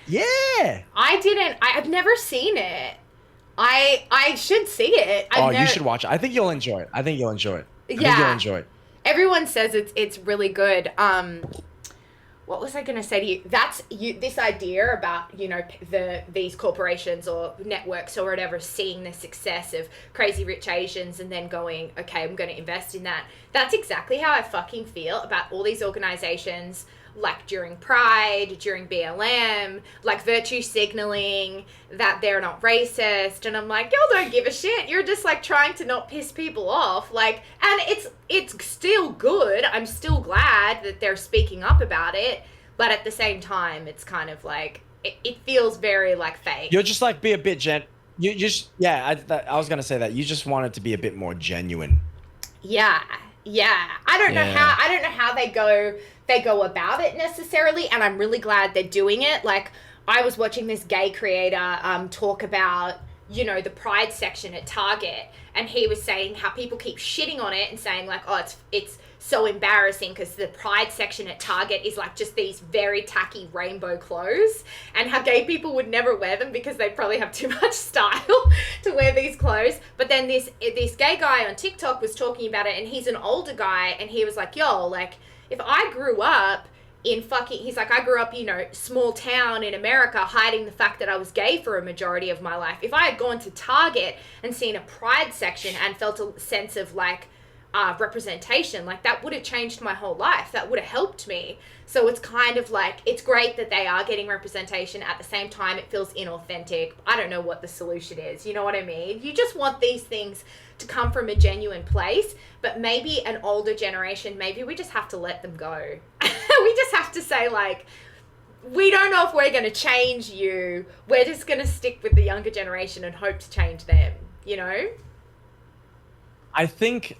Yeah. I didn't. I've never seen it. I should see it. You should watch it. I think you'll enjoy it. I think you'll enjoy it. Everyone says it's really good. What was I going to say to you? That's this idea about, these corporations or networks or whatever seeing the success of Crazy Rich Asians and then going, okay, I'm going to invest in that. That's exactly how I fucking feel about all these organizations, like during Pride, during BLM, like virtue signaling that they're not racist. And I'm like, y'all don't give a shit. You're just like trying to not piss people off. Like, and it's still good. I'm still glad that they're speaking up about it. But at the same time, it's kind of like, it feels very like fake. You'll just like be a bit I was going to say that. You just want it to be a bit more genuine. Yeah. I don't know how they go about it necessarily, and I'm really glad they're doing it. Like, I was watching this gay creator talk about you know, the pride section at Target, and he was saying how people keep shitting on it and saying like, oh, it's so embarrassing because the pride section at Target is like just these very tacky rainbow clothes, and how gay people would never wear them because they probably have too much style to wear these clothes. But then this gay guy on TikTok was talking about it, and he's an older guy, and he was like, yo, like, if I grew up in fucking, he's like, I grew up, you know, small town in America, hiding the fact that I was gay for a majority of my life. If I had gone to Target and seen a pride section and felt a sense of like representation, like that would have changed my whole life. That would have helped me. So it's kind of like, it's great that they are getting representation. At the same time, it feels inauthentic. I don't know what the solution is. You know what I mean? You just want these things to come from a genuine place, but maybe an older generation, maybe we just have to let them go. We just have to say like, we don't know if we're going to change you. We're just going to stick with the younger generation and hope to change them, you know? I think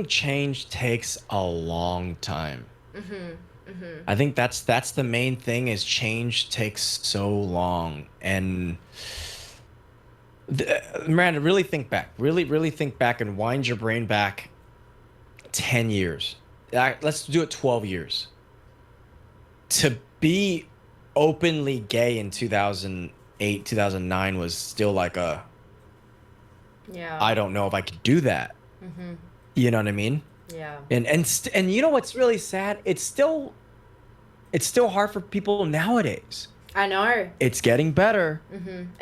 change takes a long time. I think that's the main thing, is change takes so long. And Miranda, really think back. Really think back and wind your brain back 10 years. Let's do it 12 years. To be openly gay in 2008, 2009 was still like a, yeah, I don't know if I could do that. You know what I mean? Yeah. And you know what's really sad? It's still hard for people nowadays. I know. It's getting better.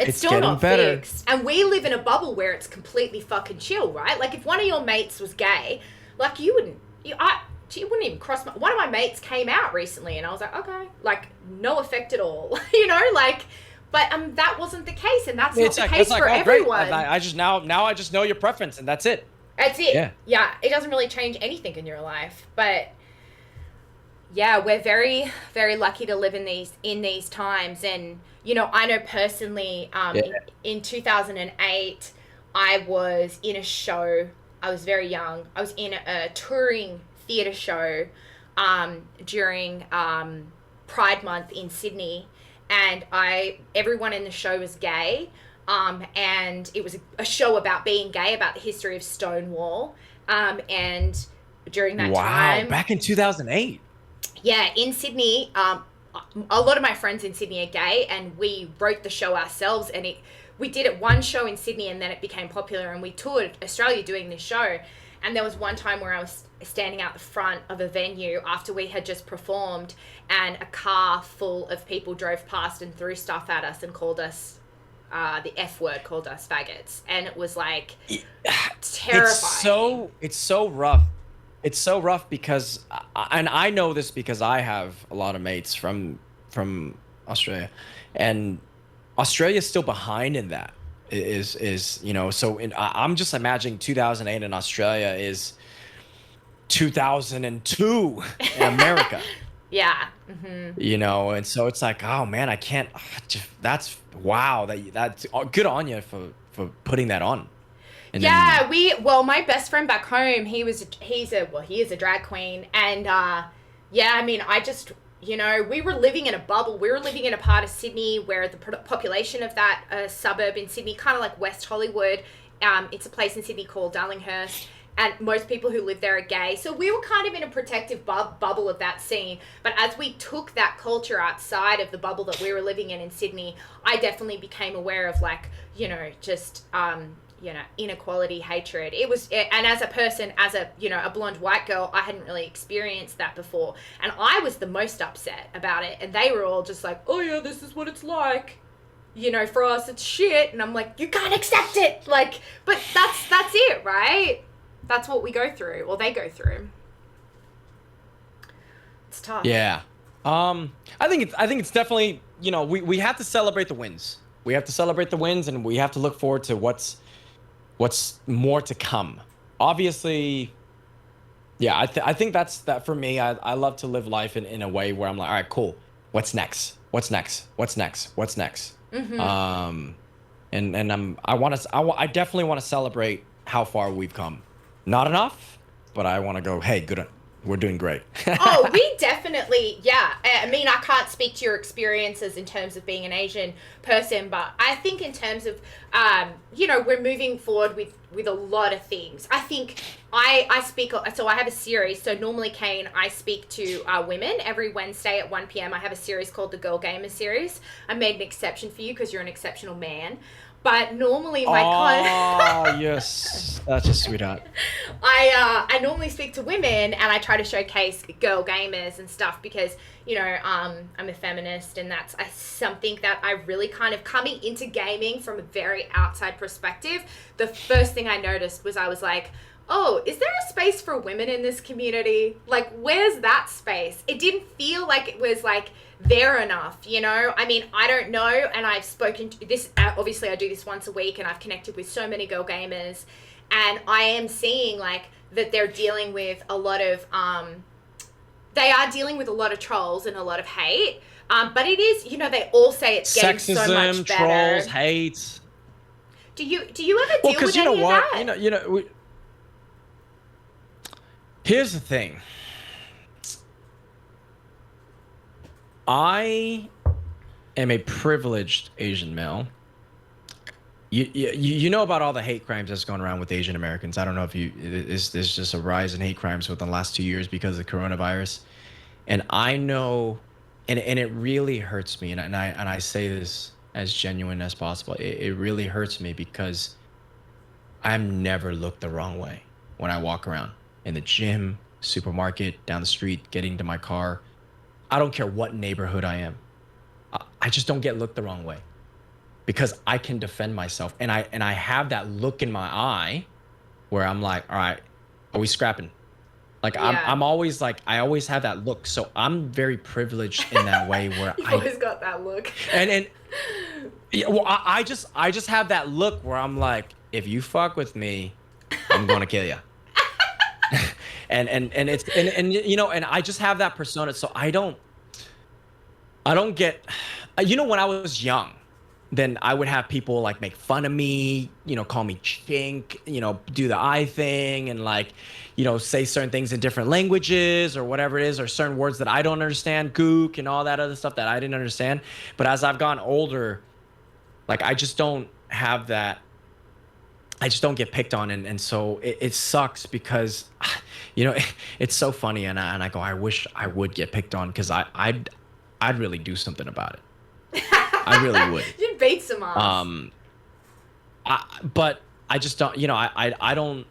It's still not fixed. And we live in a bubble where it's completely fucking chill, right? Like if one of your mates was gay, like you wouldn't even cross one of my mates came out recently and I was like, okay, like no effect at all. You know, like, but that wasn't the case, and that's not the case for everyone. I just now I just know your preference, and that's it. That's it. Yeah. It doesn't really change anything in your life. But yeah, we're very, very lucky to live in these times. And, you know, I know personally, in 2008, I was in a show. I was very young. I was in a touring theatre show during Pride Month in Sydney. And everyone in the show was gay. And it was a show about being gay, about the history of Stonewall. And during that time... Wow, back in 2008. Yeah, in Sydney, a lot of my friends in Sydney are gay, and we wrote the show ourselves, and we did it one show in Sydney, and then it became popular, and we toured Australia doing this show. And there was one time where I was standing out the front of a venue after we had just performed, and a car full of people drove past and threw stuff at us and called us the F word, called us faggots. And it was like terrifying. It's so rough. It's so rough because, and I know this because I have a lot of mates from Australia, and Australia's still behind in that. Is you know, so I'm just imagining 2008 in Australia is 2002 in America. Yeah. You know, and so it's like, oh man, I can't. That's wow. That's good on you for putting that on. And yeah, my best friend back home, he is a drag queen, and yeah, I mean, you know, we were living in a bubble. We were living in a part of Sydney where the population of that suburb in Sydney, kind of like West Hollywood, it's a place in Sydney called Darlinghurst, and most people who live there are gay. So we were kind of in a protective bubble of that scene. But as we took that culture outside of the bubble that we were living in Sydney, I definitely became aware of, like, you know, just you know, inequality, hatred. And as a person, as a, you know, a blonde white girl, I hadn't really experienced that before. And I was the most upset about it. And they were all just like, oh yeah, this is what it's like. You know, for us, it's shit. And I'm like, you can't accept it. Like, but that's it, right? That's what we go through, or they go through. It's tough. Yeah. I think it's definitely, you know, we have to celebrate the wins. We have to celebrate the wins, and we have to look forward to what's more to come. Obviously, yeah, I think that's that for me. I love to live life in a way where I'm like, all right, cool. What's next? What's next? What's next? What's next? And I definitely want to celebrate how far we've come. Not enough, but I want to go, hey, good. we're doing great. Oh, we definitely, yeah. I mean, I can't speak to your experiences in terms of being an Asian person, but I think in terms of, we're moving forward with a lot of things. I think I speak, so I have a series. So normally, Kane, I speak to women every Wednesday at 1 p.m. I have a series called the Girl Gamer series. I made an exception for you because you're an exceptional man. But normally my Oh, yes. That's a sweetheart. I normally speak to women and I try to showcase girl gamers and stuff because, I'm a feminist and that's something that I really kind of coming into gaming from a very outside perspective. The first thing I noticed was I was like, oh, is there a space for women in this community? Like, where's that space? It didn't feel like it was like there enough, I mean, I don't know, and I've spoken to this, obviously I do this once a week and I've connected with so many girl gamers and I am seeing like that they're dealing with a lot of they are dealing with a lot of trolls and a lot of hate, but it is, they all say it's getting Sexism, so much better. trolls, hate. Do you ever deal with any of that? Here's the thing. I am a privileged Asian male. You know about all the hate crimes that's going around with Asian Americans. I don't know if there's just a rise in hate crimes within the last 2 years because of coronavirus. And I know, and it really hurts me. And I say this as genuine as possible. It really hurts me because I'm never looked the wrong way when I walk around in the gym, supermarket, down the street, getting to my car. I don't care what neighborhood I am. I just don't get looked the wrong way because I can defend myself. And I have that look in my eye where I'm like, all right, are we scrapping? Like, yeah. I'm always like, I always have that look. So I'm very privileged in that way where You've always got that look. And yeah, well, I just have that look where I'm like, if you fuck with me, I'm going to kill you. and I just have that persona. So I don't get, when I was young, then I would have people like make fun of me, call me chink, do the eye thing and like, say certain things in different languages or whatever it is, or certain words that I don't understand, gook and all that other stuff that I didn't understand. But as I've gotten older, like I just don't have that. I just don't get picked on, and so it sucks because, it's so funny, and I go, I wish I would get picked on because I'd really do something about it. I really would. You'd beat some ass. But I just don't. I don't.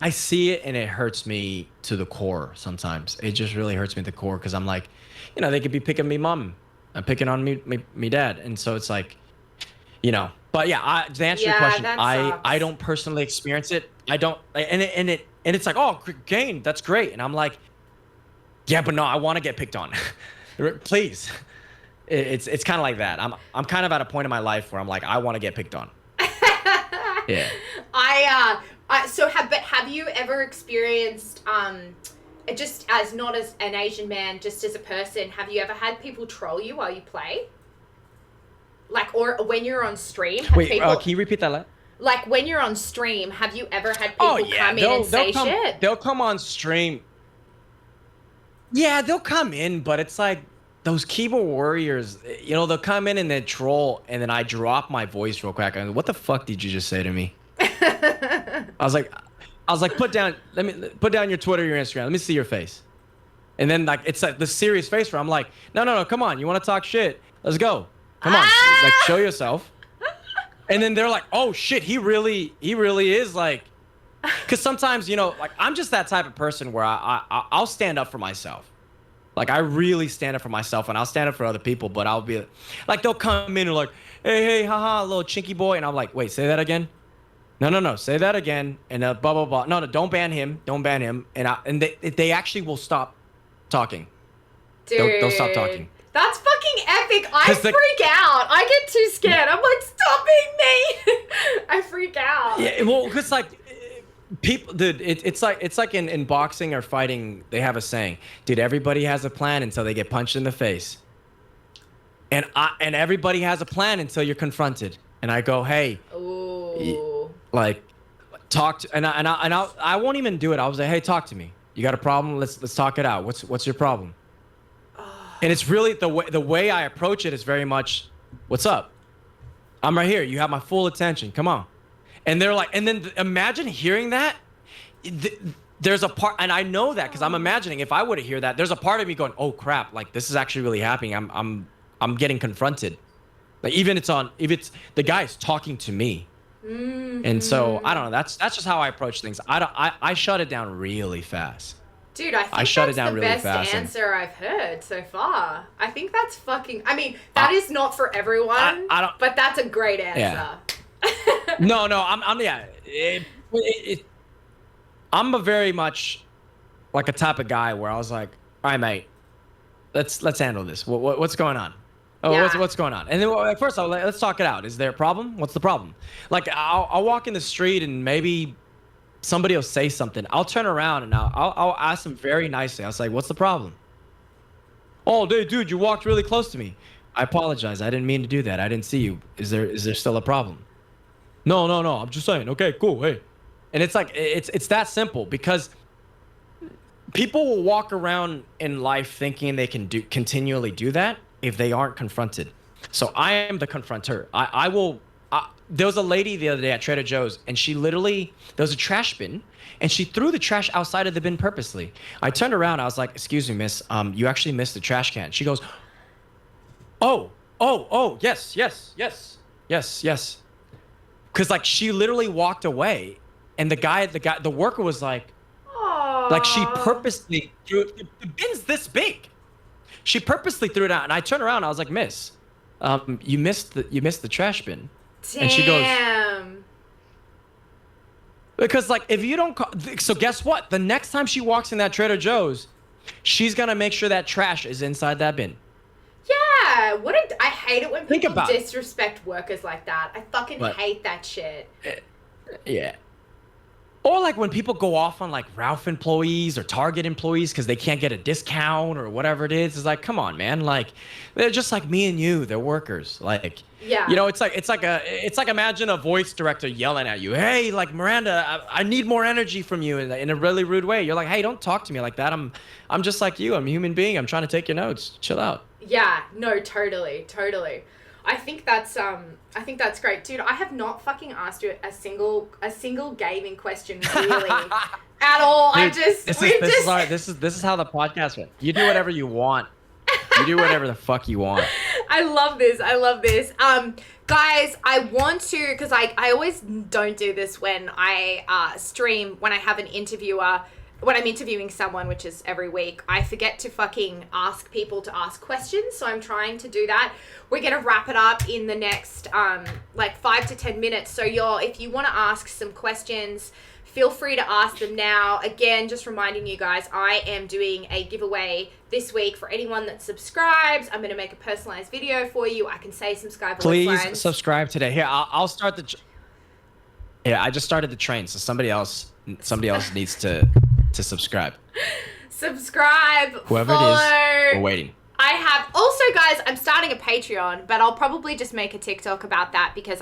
I see it and it hurts me to the core. Sometimes it just really hurts me to the core because I'm like, they could be picking me mom, and picking on me dad, and so it's like, But yeah, to answer your question, I don't personally experience it. I don't, and it's like, oh, Kane, that's great, and I'm like, yeah, but no, I want to get picked on, please. It's kind of like that. I'm kind of at a point in my life where I'm like, I want to get picked on. Yeah. Have you ever experienced just as not as an Asian man, just as a person, have you ever had people troll you while you play? Like, or when you're on stream, can you repeat that? Like, when you're on stream, have you ever had people come in and say shit? They'll come on stream. Yeah, they'll come in, but it's like those keyboard warriors, they'll come in and they troll, and then I drop my voice real quick. I go, what the fuck did you just say to me? I was like, put down your Twitter, your Instagram. Let me see your face. And then like it's like the serious face where I'm like, no, come on. You want to talk shit? Let's go. Come on, like show yourself. And then they're like, oh shit, he really is like, because sometimes, like I'm just that type of person where I'll stand up for myself. Like I really stand up for myself, and I'll stand up for other people, but I'll be like, they'll come in and like, hey, haha, little chinky boy. And I'm like, wait, say that again? No, say that again. And blah, blah, blah. No, don't ban him. And they actually will stop talking. Dude. They'll stop talking. That's fucking epic. I freak out. I get too scared. I'm like, stop being mean. I freak out. Yeah, well, because like people, dude, it's like in boxing or fighting, they have a saying, dude, everybody has a plan until they get punched in the face. And everybody has a plan until you're confronted. And I go, hey, ooh. Like talk to, and I won't even do it. I was like, hey, talk to me. You got a problem? Let's talk it out. What's your problem? And it's really the way I approach it is very much, what's up? I'm right here. You have my full attention. Come on. And they're like, and then imagine hearing that. There's a part, and I know that because I'm imagining if I were to hear that, there's a part of me going, oh crap, like this is actually really happening. I'm getting confronted. Like if it's the guy's talking to me. And so I don't know. That's just how I approach things. I shut it down really fast. Dude, I think shut it that's down the really best fast answer I've heard so far. I think that's fucking. I mean, that is not for everyone, I don't, but that's a great answer. Yeah. No, I'm yeah. I'm a very much like a type of guy where I was like, all right, mate, let's handle this. What's going on? Oh, Yeah. what's going on? And then first, let's talk it out. Is there a problem? What's the problem? Like, I'll walk in the street and maybe somebody will say something. I'll turn around and I'll ask them very nicely. I was like, what's the problem? Oh, dude, you walked really close to me. I apologize. I didn't mean to do that. I didn't see you. Is there still a problem? No. I'm just saying. Okay, cool. Hey. And it's like, it's that simple because people will walk around in life thinking they can continually do that if they aren't confronted. So I am the confronter. I will. There was a lady the other day at Trader Joe's, and she literally, there was a trash bin, and she threw the trash outside of the bin purposely. I turned around. I was like, "Excuse me, miss. You actually missed the trash can." She goes, "Oh, yes. Because like she literally walked away, and the worker was like, Aww. like she purposely threw it. The bin's this big. She purposely threw it out, and I turned around. I was like, "Miss, you missed the trash bin." Damn. And she goes, because like if you don't call, so guess what? The next time she walks in that Trader Joe's, she's gonna make sure that trash is inside that bin. Yeah. I hate it when people disrespect workers like that. I fucking hate that shit. Yeah. Or like when people go off on like Ralph employees or Target employees because they can't get a discount or whatever it is. It's like, come on, man. Like they're just like me and you. They're workers. Like, yeah. You know, it's like imagine a voice director yelling at you. Hey, like Miranda, I need more energy from you in a really rude way. You're like, hey, don't talk to me like that. I'm just like you. I'm a human being. I'm trying to take your notes. Chill out. Yeah. No. Totally. I think that's great, dude. I have not fucking asked you a single gaming question really at all. Dude, this is how the podcast went. You do whatever you want. You do whatever the fuck you want. I love this. Guys, I want to, because I always don't do this when I stream, when I have an interviewer. When I'm interviewing someone, which is every week, I forget to fucking ask people to ask questions. So I'm trying to do that. We're going to wrap it up in the next like 5 to 10 minutes. So if you want to ask some questions, feel free to ask them now. Again, just reminding you guys, I am doing a giveaway this week for anyone that subscribes. I'm going to make a personalized video for you. I can say some SKYE VA Please friends. subscribe today. Here, I'll start the... Yeah, I just started the train, so somebody else needs to subscribe. Subscribe. Whoever follow. It is, we're waiting. I have also, guys, I'm starting a Patreon, but I'll probably just make a TikTok about that because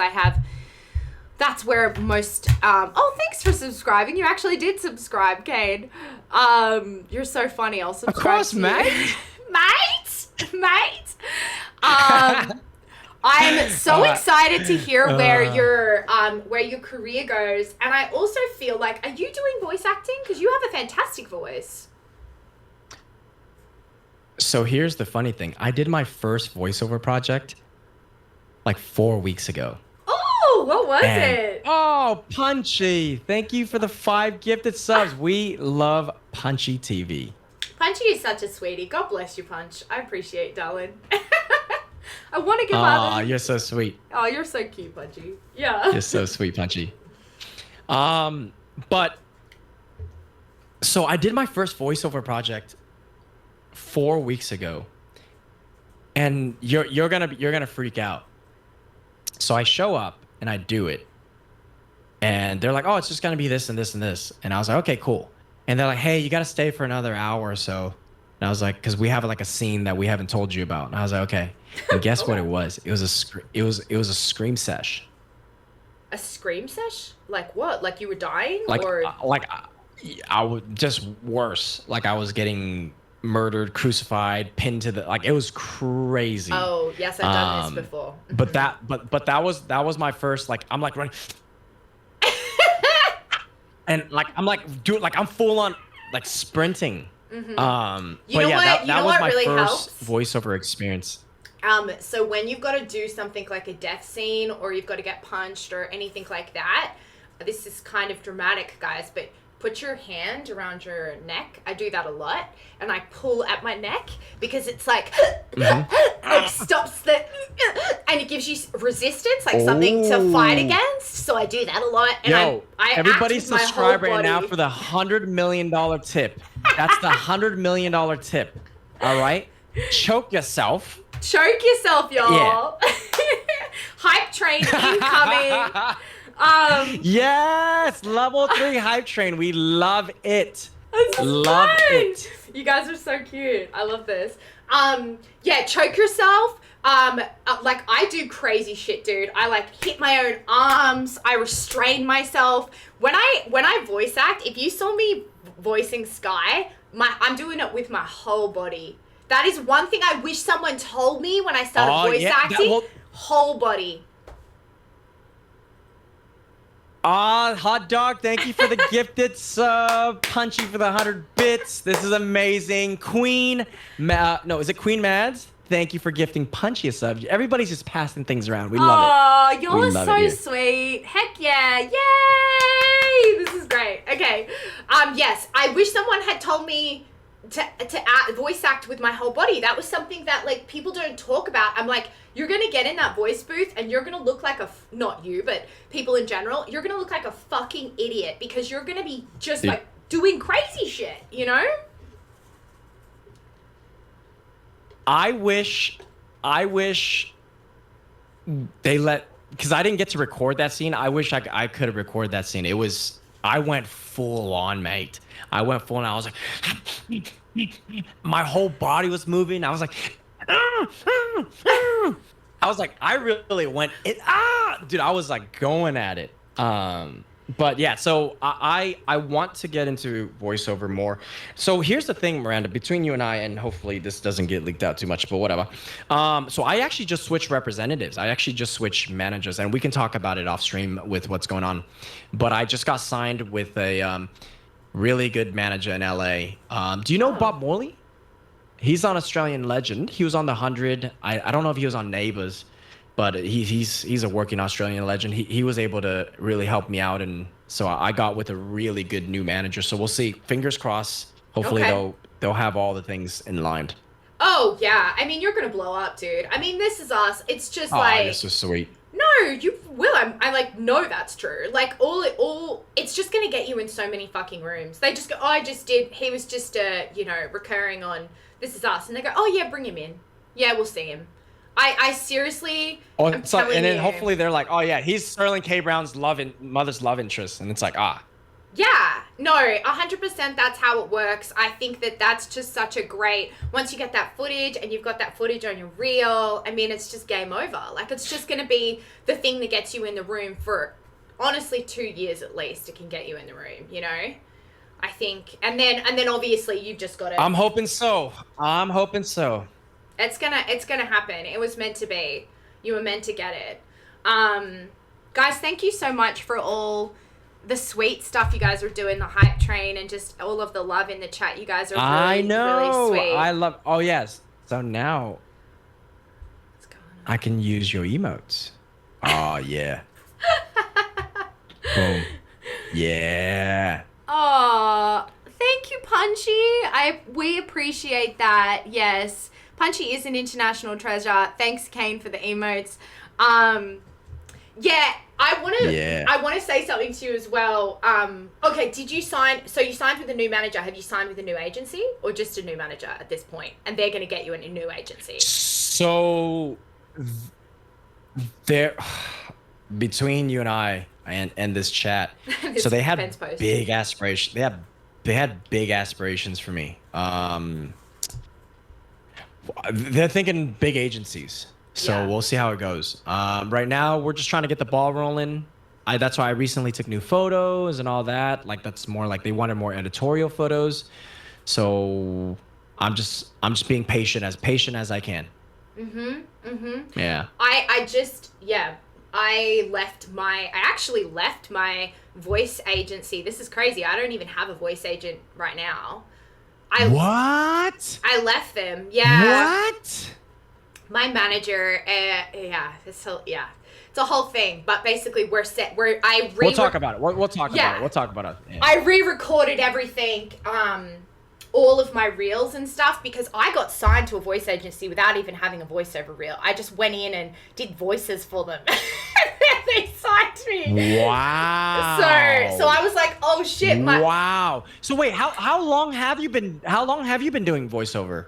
that's where most thanks for subscribing. You actually did subscribe, Kane. You're so funny. I'll subscribe. Of course, to mate. Mate. I'm so excited to hear where your career goes, and I also feel like, are you doing voice acting? Because you have a fantastic voice. So here's the funny thing. I did my first voiceover project like 4 weeks ago. Oh, what was it? Oh, Punchy. Thank you for the 5 gifted subs. We love Punchy TV. Punchy is such a sweetie. God bless you, Punch. I appreciate it, darling. I want to give others. Oh, you're so sweet. Oh, you're so cute, Punchy. Yeah. You're so sweet, Punchy. But so I did my first voiceover project 4 weeks ago, and you're gonna freak out. So I show up and I do it, and they're like, "Oh, it's just gonna be this and this and this," and I was like, "Okay, cool." And they're like, "Hey, you gotta stay for another hour or so." And I was like, because we have like a scene that we haven't told you about. And I was like, okay. And guess what it was? It was a scream sesh. A scream sesh? Like what? Like you were dying? Like or I would just worse. Like I was getting murdered, crucified, pinned to the like it was crazy. Oh, yes, I've done this before. But that was my first like I'm like running and like I'm like dude like I'm full on like sprinting. You But know yeah, what? that You know was what my really first helps? voiceover experience. So when you've got to do something like a death scene or you've got to get punched or anything like that, this is kind of dramatic, guys, but put your hand around your neck. I do that a lot, and I pull at my neck because it's like, like stops the, and it gives you resistance, like something to fight Oh. against. So I do that a lot, and Yo, I everybody act with my whole subscribe right now body. for the $100 million tip. That's the $100 million tip. All right, choke yourself. Choke yourself, y'all. Hype train incoming. Yes, level 3 hype train. We love it. This is Love fun. it. You guys are so cute. I love this. Yeah, choke yourself. Like I do crazy shit, dude. I like hit my own arms. I restrain myself. When I voice act, if you saw me voicing Sky, I'm doing it with my whole body. That is one thing I wish someone told me when I started voice acting. Whole body. Hot dog, thank you for the gifted sub. Punchy for the 100 bits. This is amazing. No, is it Queen Mads? Thank you for gifting Punchy a sub. Everybody's just passing things around. We love it. Oh, y'all We are love so it here. sweet. Heck yeah. Yay! This is great. Okay. Yes, I wish someone had told me to voice act with my whole body. That was something that like people don't talk about. I'm like, you're gonna get in that voice booth and you're gonna look like not you, but people in general, you're gonna look like a fucking idiot because you're gonna be just Yeah. like doing crazy shit, you know? I wish they let, because I didn't get to record that scene. I wish I could have recorded that scene. I went full on, mate. I went full on. I was like, my whole body was moving. I was like, I really went it. Dude, I was like going at it. But yeah, so I want to get into voiceover more. So here's the thing, Miranda, between you and I, and hopefully this doesn't get leaked out too much, but whatever. So I actually just switched representatives. I actually just switched managers, and we can talk about it off stream with what's going on. But I just got signed with a really good manager in LA. Do you know Bob Morley? He's on Australian Legend. He was on the 100. I don't know if he was on Neighbours, but he's a working Australian legend. He was able to really help me out, and so I got with a really good new manager. So we'll see. Fingers crossed. Hopefully Okay. they'll have all the things in line. Oh yeah. I mean, you're gonna blow up, dude. I mean, this is us. It's just Oh, like this is sweet. no, you will. I like know that's true. Like all it's just gonna get you in so many fucking rooms. They just go, oh, I just did. He was just recurring on This Is Us, and they go, oh yeah, bring him in. Yeah, we'll see him. I seriously. Oh, I'm so, telling and then you. hopefully they're like, oh yeah, he's Sterling K. Brown's mother's love interest, and it's like Yeah, no, 100% that's how it works. I think that that's just such a great, once you get that footage and you've got that footage on your reel, I mean, it's just game over. Like, it's just going to be the thing that gets you in the room for, honestly, 2 years at least. It can get you in the room, you know? I think, and then obviously you've just got to. I'm hoping so. It's gonna happen. It was meant to be. You were meant to get it. Guys, thank you so much for all the sweet stuff you guys are doing, the hype train, and just all of the love in the chat. You guys are really, I know. really sweet. I love. Oh yes. So now What's going on? I can use your emotes. Oh yeah. Boom. Yeah. Aw, thank you, Punchy. We appreciate that. Yes, Punchy is an international treasure. Thanks, Kane, for the emotes. Yeah, I want to say something to you as well. Okay, did you sign? So you signed with a new manager. Have you signed with a new agency or just a new manager at this point? And they're going to get you in a new agency. So there, between you and I and this chat, This so they had fence post. big aspirations. They had big aspirations for me. They're thinking big agencies. So Yeah. we'll see how it goes. Right now, we're just trying to get the ball rolling. that's why I recently took new photos and all that. Like that's more like they wanted more editorial photos. So I'm just being patient as I can. Yeah. I actually left my voice agency. This is crazy. I don't even have a voice agent right now. What? I left them. Yeah. What? My manager, it's a whole thing. But basically, We'll talk about it. We'll talk about it. We'll talk about it. Yeah. I re-recorded everything, all of my reels and stuff, because I got signed to a voice agency without even having a voiceover reel. I just went in and did voices for them. They signed me. Wow. So I was like, oh shit. Wow. So wait, how long have you been doing voiceover?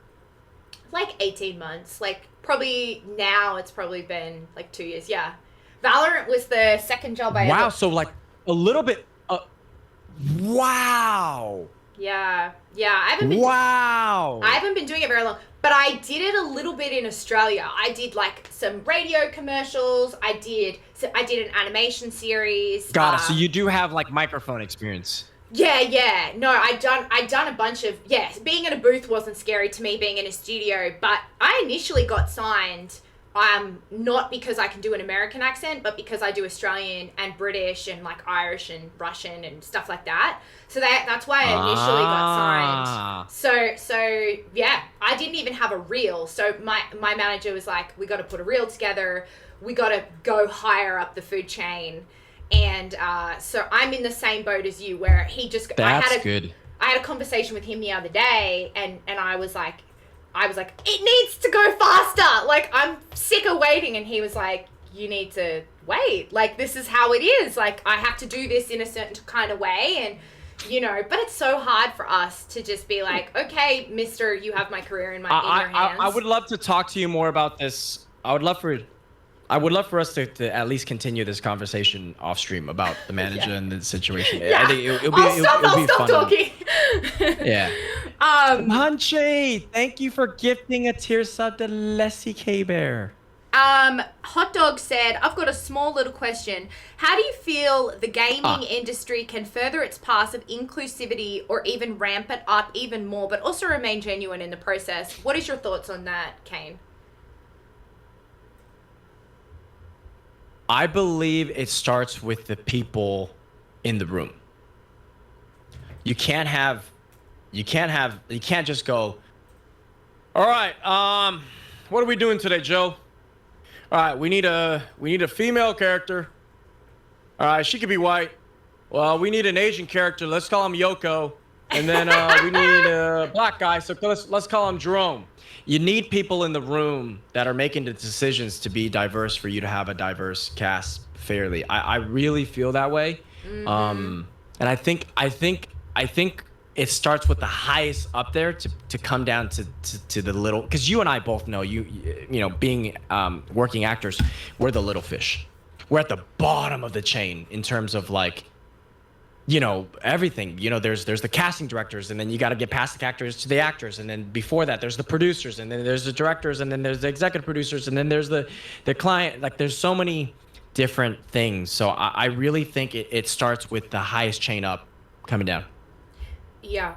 Like 18 months. Like probably now it's probably been like 2 years. Yeah. Valorant was the second job I Wow. ever... So like a little bit. Wow. Yeah. I haven't been doing it very long, but I did it a little bit in Australia. I did like some radio commercials. I did an animation series. Got it. So you do have like microphone experience. Yeah. No, I'd done a bunch of... being in a booth wasn't scary to me, being in a studio, but I initially got signed not because I can do an American accent, but because I do Australian and British and like Irish and Russian and stuff like that. So that's why I initially got signed. So yeah, I didn't even have a reel. So my manager was like, we got to put a reel together. We got to go higher up the food chain. And so I'm in the same boat as you, where he just... good. I had a conversation with him the other day, and I was like, it needs to go faster. Like, I'm sick of waiting. And he was like, you need to wait. Like, this is how it is. Like, I have to do this in a certain kind of way. And, you know, but it's so hard for us to just be like, okay, mister, you have my career in your hands. I would love to talk to you more about this. I would love for us to at least continue this conversation off stream about the manager and the situation. Yeah. I think it'll I'll be stop fun. talking. Yeah. Hunchy, thank you for gifting a tier sub to Leslie K Bear. Hot Dog said, I've got a small little question. How do you feel the gaming industry can further its path of inclusivity or even ramp it up even more, but also remain genuine in the process? What is your thoughts on that, Kane? I believe it starts with the people in the room. You can't just go, all right, what are we doing today, Joe? All right, we need a female character. All right, she could be white. Well, we need an Asian character. Let's call him Yoko. And then we need a black guy, so let's call him Jerome. You need people in the room that are making the decisions to be diverse for you to have a diverse cast fairly. I really feel that way. And I think it starts with the highest up there to come down to the little, because you and I both know, you know, being working actors, we're the little fish. We're at the bottom of the chain in terms of like, you know, everything. You know, there's the casting directors, and then you got to get past the actors to the actors, and then before that there's the producers, and then there's the directors, and then there's the executive producers, and then there's the client. Like, there's so many different things. So I really think it starts with the highest chain up coming down. Yeah.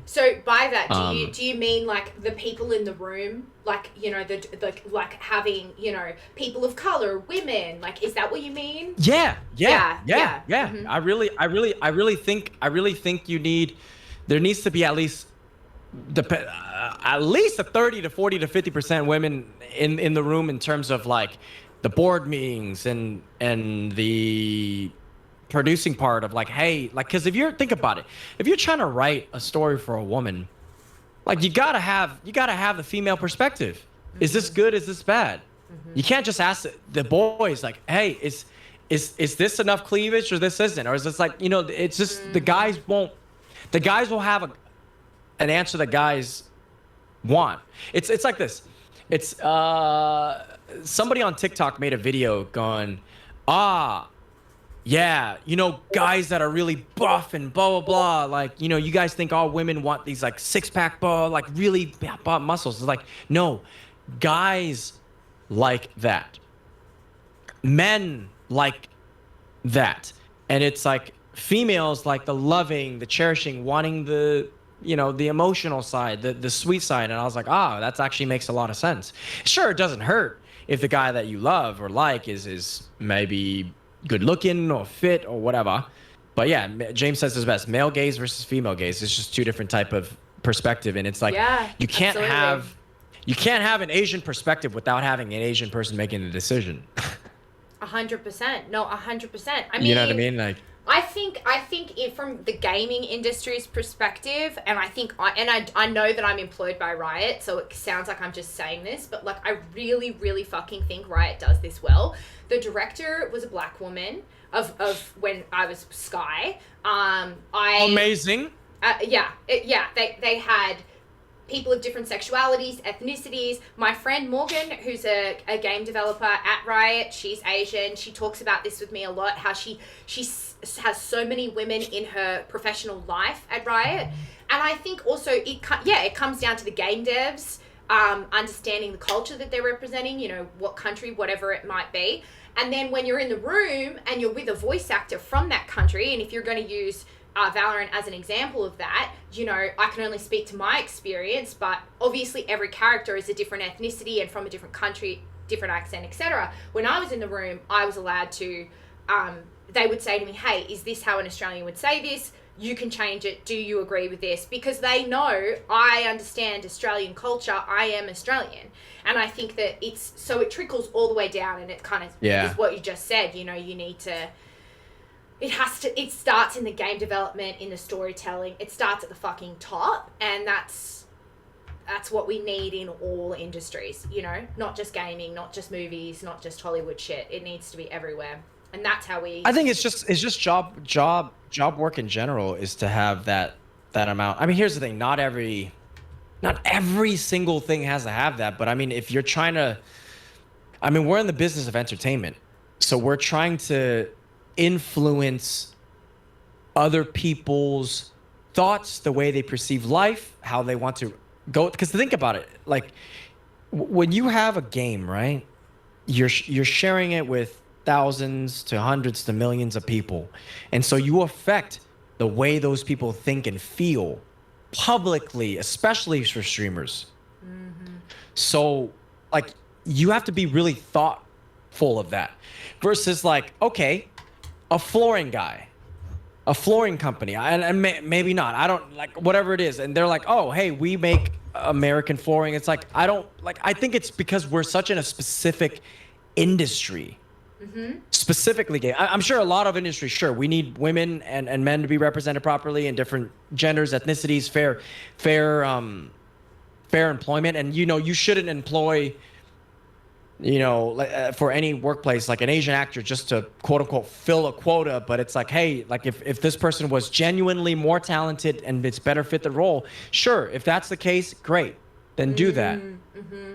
So by that, do you mean like the people in the room, like, you know, the like having, you know, people of color, women, like, is that what you mean? Yeah. Mm-hmm. I really think there needs to be at least a 30 to 40 to 50% women in the room, in terms of like the board meetings and the producing part of like, hey, like, because think about it, if you're trying to write a story for a woman, like, you gotta have the female perspective. Is this good? Is this bad? You can't just ask the boys like, hey, is this enough cleavage, or this isn't, or is this, like, you know, it's just the guys will have an answer that guys want. It's like this. It's somebody on TikTok made a video going, yeah, you know, guys that are really buff and blah, blah, blah. Like, you know, you guys think all women want these, like, six-pack, like, really buff muscles. It's like, no, guys like that. Men like that. And it's like females like the loving, the cherishing, wanting the, the emotional side, the sweet side. And I was like, that actually makes a lot of sense. Sure, it doesn't hurt if the guy that you love or like is maybe good looking or fit or whatever. But yeah, James says it's best. Male gaze versus female gaze. It's just two different type of perspective. And it's like, Yeah, you can't absolutely. you can't have an Asian perspective without having an Asian person making the decision. 100%. No, 100%. I mean, You know what I mean? Like, I think if from the gaming industry's perspective, and I know that I'm employed by Riot, so it sounds like I'm just saying this, but like I really, really fucking think Riot does this well. The director was a black woman of when I was SKYE. amazing. They had people of different sexualities, ethnicities. My friend Morgan, who's a game developer at Riot, she's Asian. She talks about this with me a lot, how she has so many women in her professional life at Riot. And I think also it comes down to the game devs understanding the culture that they're representing, what country, whatever it might be. And then when you're in the room and you're with a voice actor from that country, and if you're going to use Valorant as an example of that, I can only speak to my experience, but obviously every character is a different ethnicity and from a different country, different accent, etc. When I was in the room, I was allowed to, they would say to me, hey, is this how an Australian would say this? You can change it. Do you agree with this? Because they know I understand Australian culture. I am Australian. And I think that it trickles all the way down, and it kind of is what you just said. You need to, it starts in the game development, in the storytelling. It starts at the fucking top, and that's what we need in all industries, not just gaming, not just movies, not just Hollywood shit. It needs to be everywhere. And that's how I think it's just job work in general is to have that amount. I mean, here's the thing, not every single thing has to have that, but I mean, if you're trying to, I mean, we're in the business of entertainment. So we're trying to influence other people's thoughts, the way they perceive life, how they want to go. Because think about it, like when you have a game, right? You're sharing it with thousands to hundreds to millions of people, and so you affect the way those people think and feel publicly, especially for streamers. So, like, you have to be really thoughtful of that. Versus, like, okay, a flooring guy, a flooring company, and maybe not. I don't like whatever it is, and they're like, oh, hey, we make American flooring. It's like I think it's because we're such in a specific industry. Specifically gay. I'm sure a lot of industries, sure, we need women and men to be represented properly in different genders, ethnicities, fair employment. And you shouldn't employ for any workplace like an Asian actor just to quote unquote fill a quota. But it's like, hey, like if this person was genuinely more talented and it's better fit the role, sure, if that's the case, great, then do that.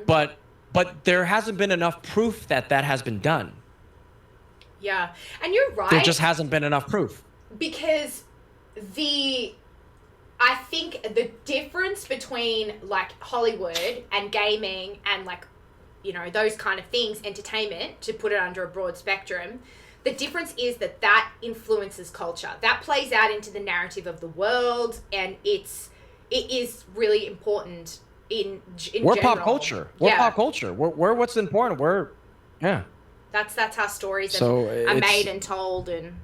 But there hasn't been enough proof that has been done. Yeah, and you're right. There just hasn't been enough proof. Because I think the difference between like Hollywood and gaming and like, those kind of things, entertainment, to put it under a broad spectrum, the difference is that influences culture. That plays out into the narrative of the world, and it is really important in we're general. Pop culture. We're pop culture. We're what's important. Yeah. That's how stories are made and told, and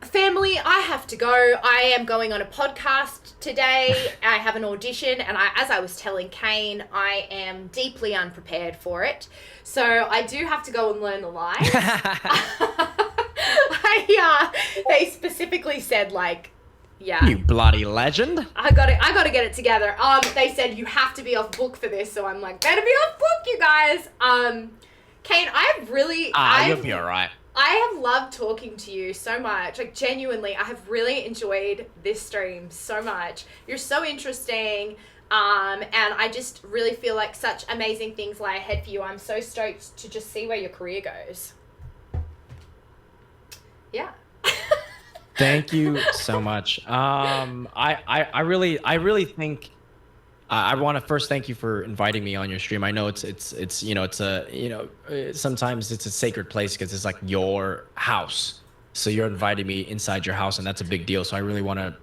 family, I have to go. I am going on a podcast today. I have an audition, and as I was telling Kane, I am deeply unprepared for it. So I do have to go and learn the lines. They specifically said, like, yeah. You bloody legend. I gotta get it together. They said you have to be off book for this, so I'm like, better be off book, you guys. Kane, you'll be alright. I have loved talking to you so much. Like, genuinely, I have really enjoyed this stream so much. You're so interesting. And I just really feel like such amazing things lie ahead for you. I'm so stoked to just see where your career goes. Yeah. Thank you so much. I really think I want to first thank you for inviting me on your stream. I know sometimes it's a sacred place because it's like your house. So you're inviting me inside your house, and that's a big deal. So I really want to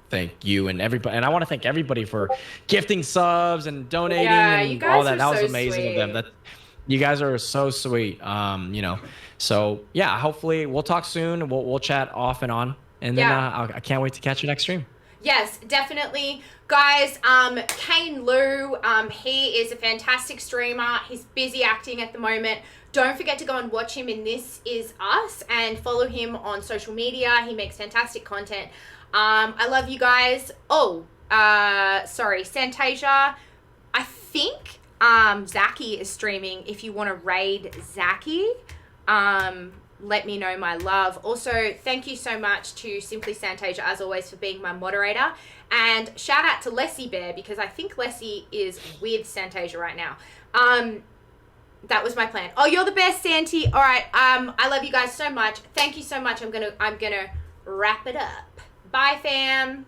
thank you and everybody, and I want to thank everybody for gifting subs and donating Yeah, you and all guys that. are That was so amazing of them. sweet. That you guys are so sweet. So yeah, hopefully we'll talk soon. We'll chat off and on, and then Yeah. I can't wait to catch you next stream. Yes, definitely. Guys, Kane Lieu, he is a fantastic streamer. He's busy acting at the moment. Don't forget to go and watch him in This Is Us and follow him on social media. He makes fantastic content. I love you guys. Oh, sorry, Santasia. I think Zaki is streaming. If you want to raid Zaki, let me know, my love. Also, thank you so much to Simply Santasia, as always, for being my moderator. And shout out to Lessie Bear, because I think Lessie is with Santasia right now. That was my plan. Oh, you're the best, Santi. All right. I love you guys so much. Thank you so much. I'm gonna wrap it up. Bye, fam.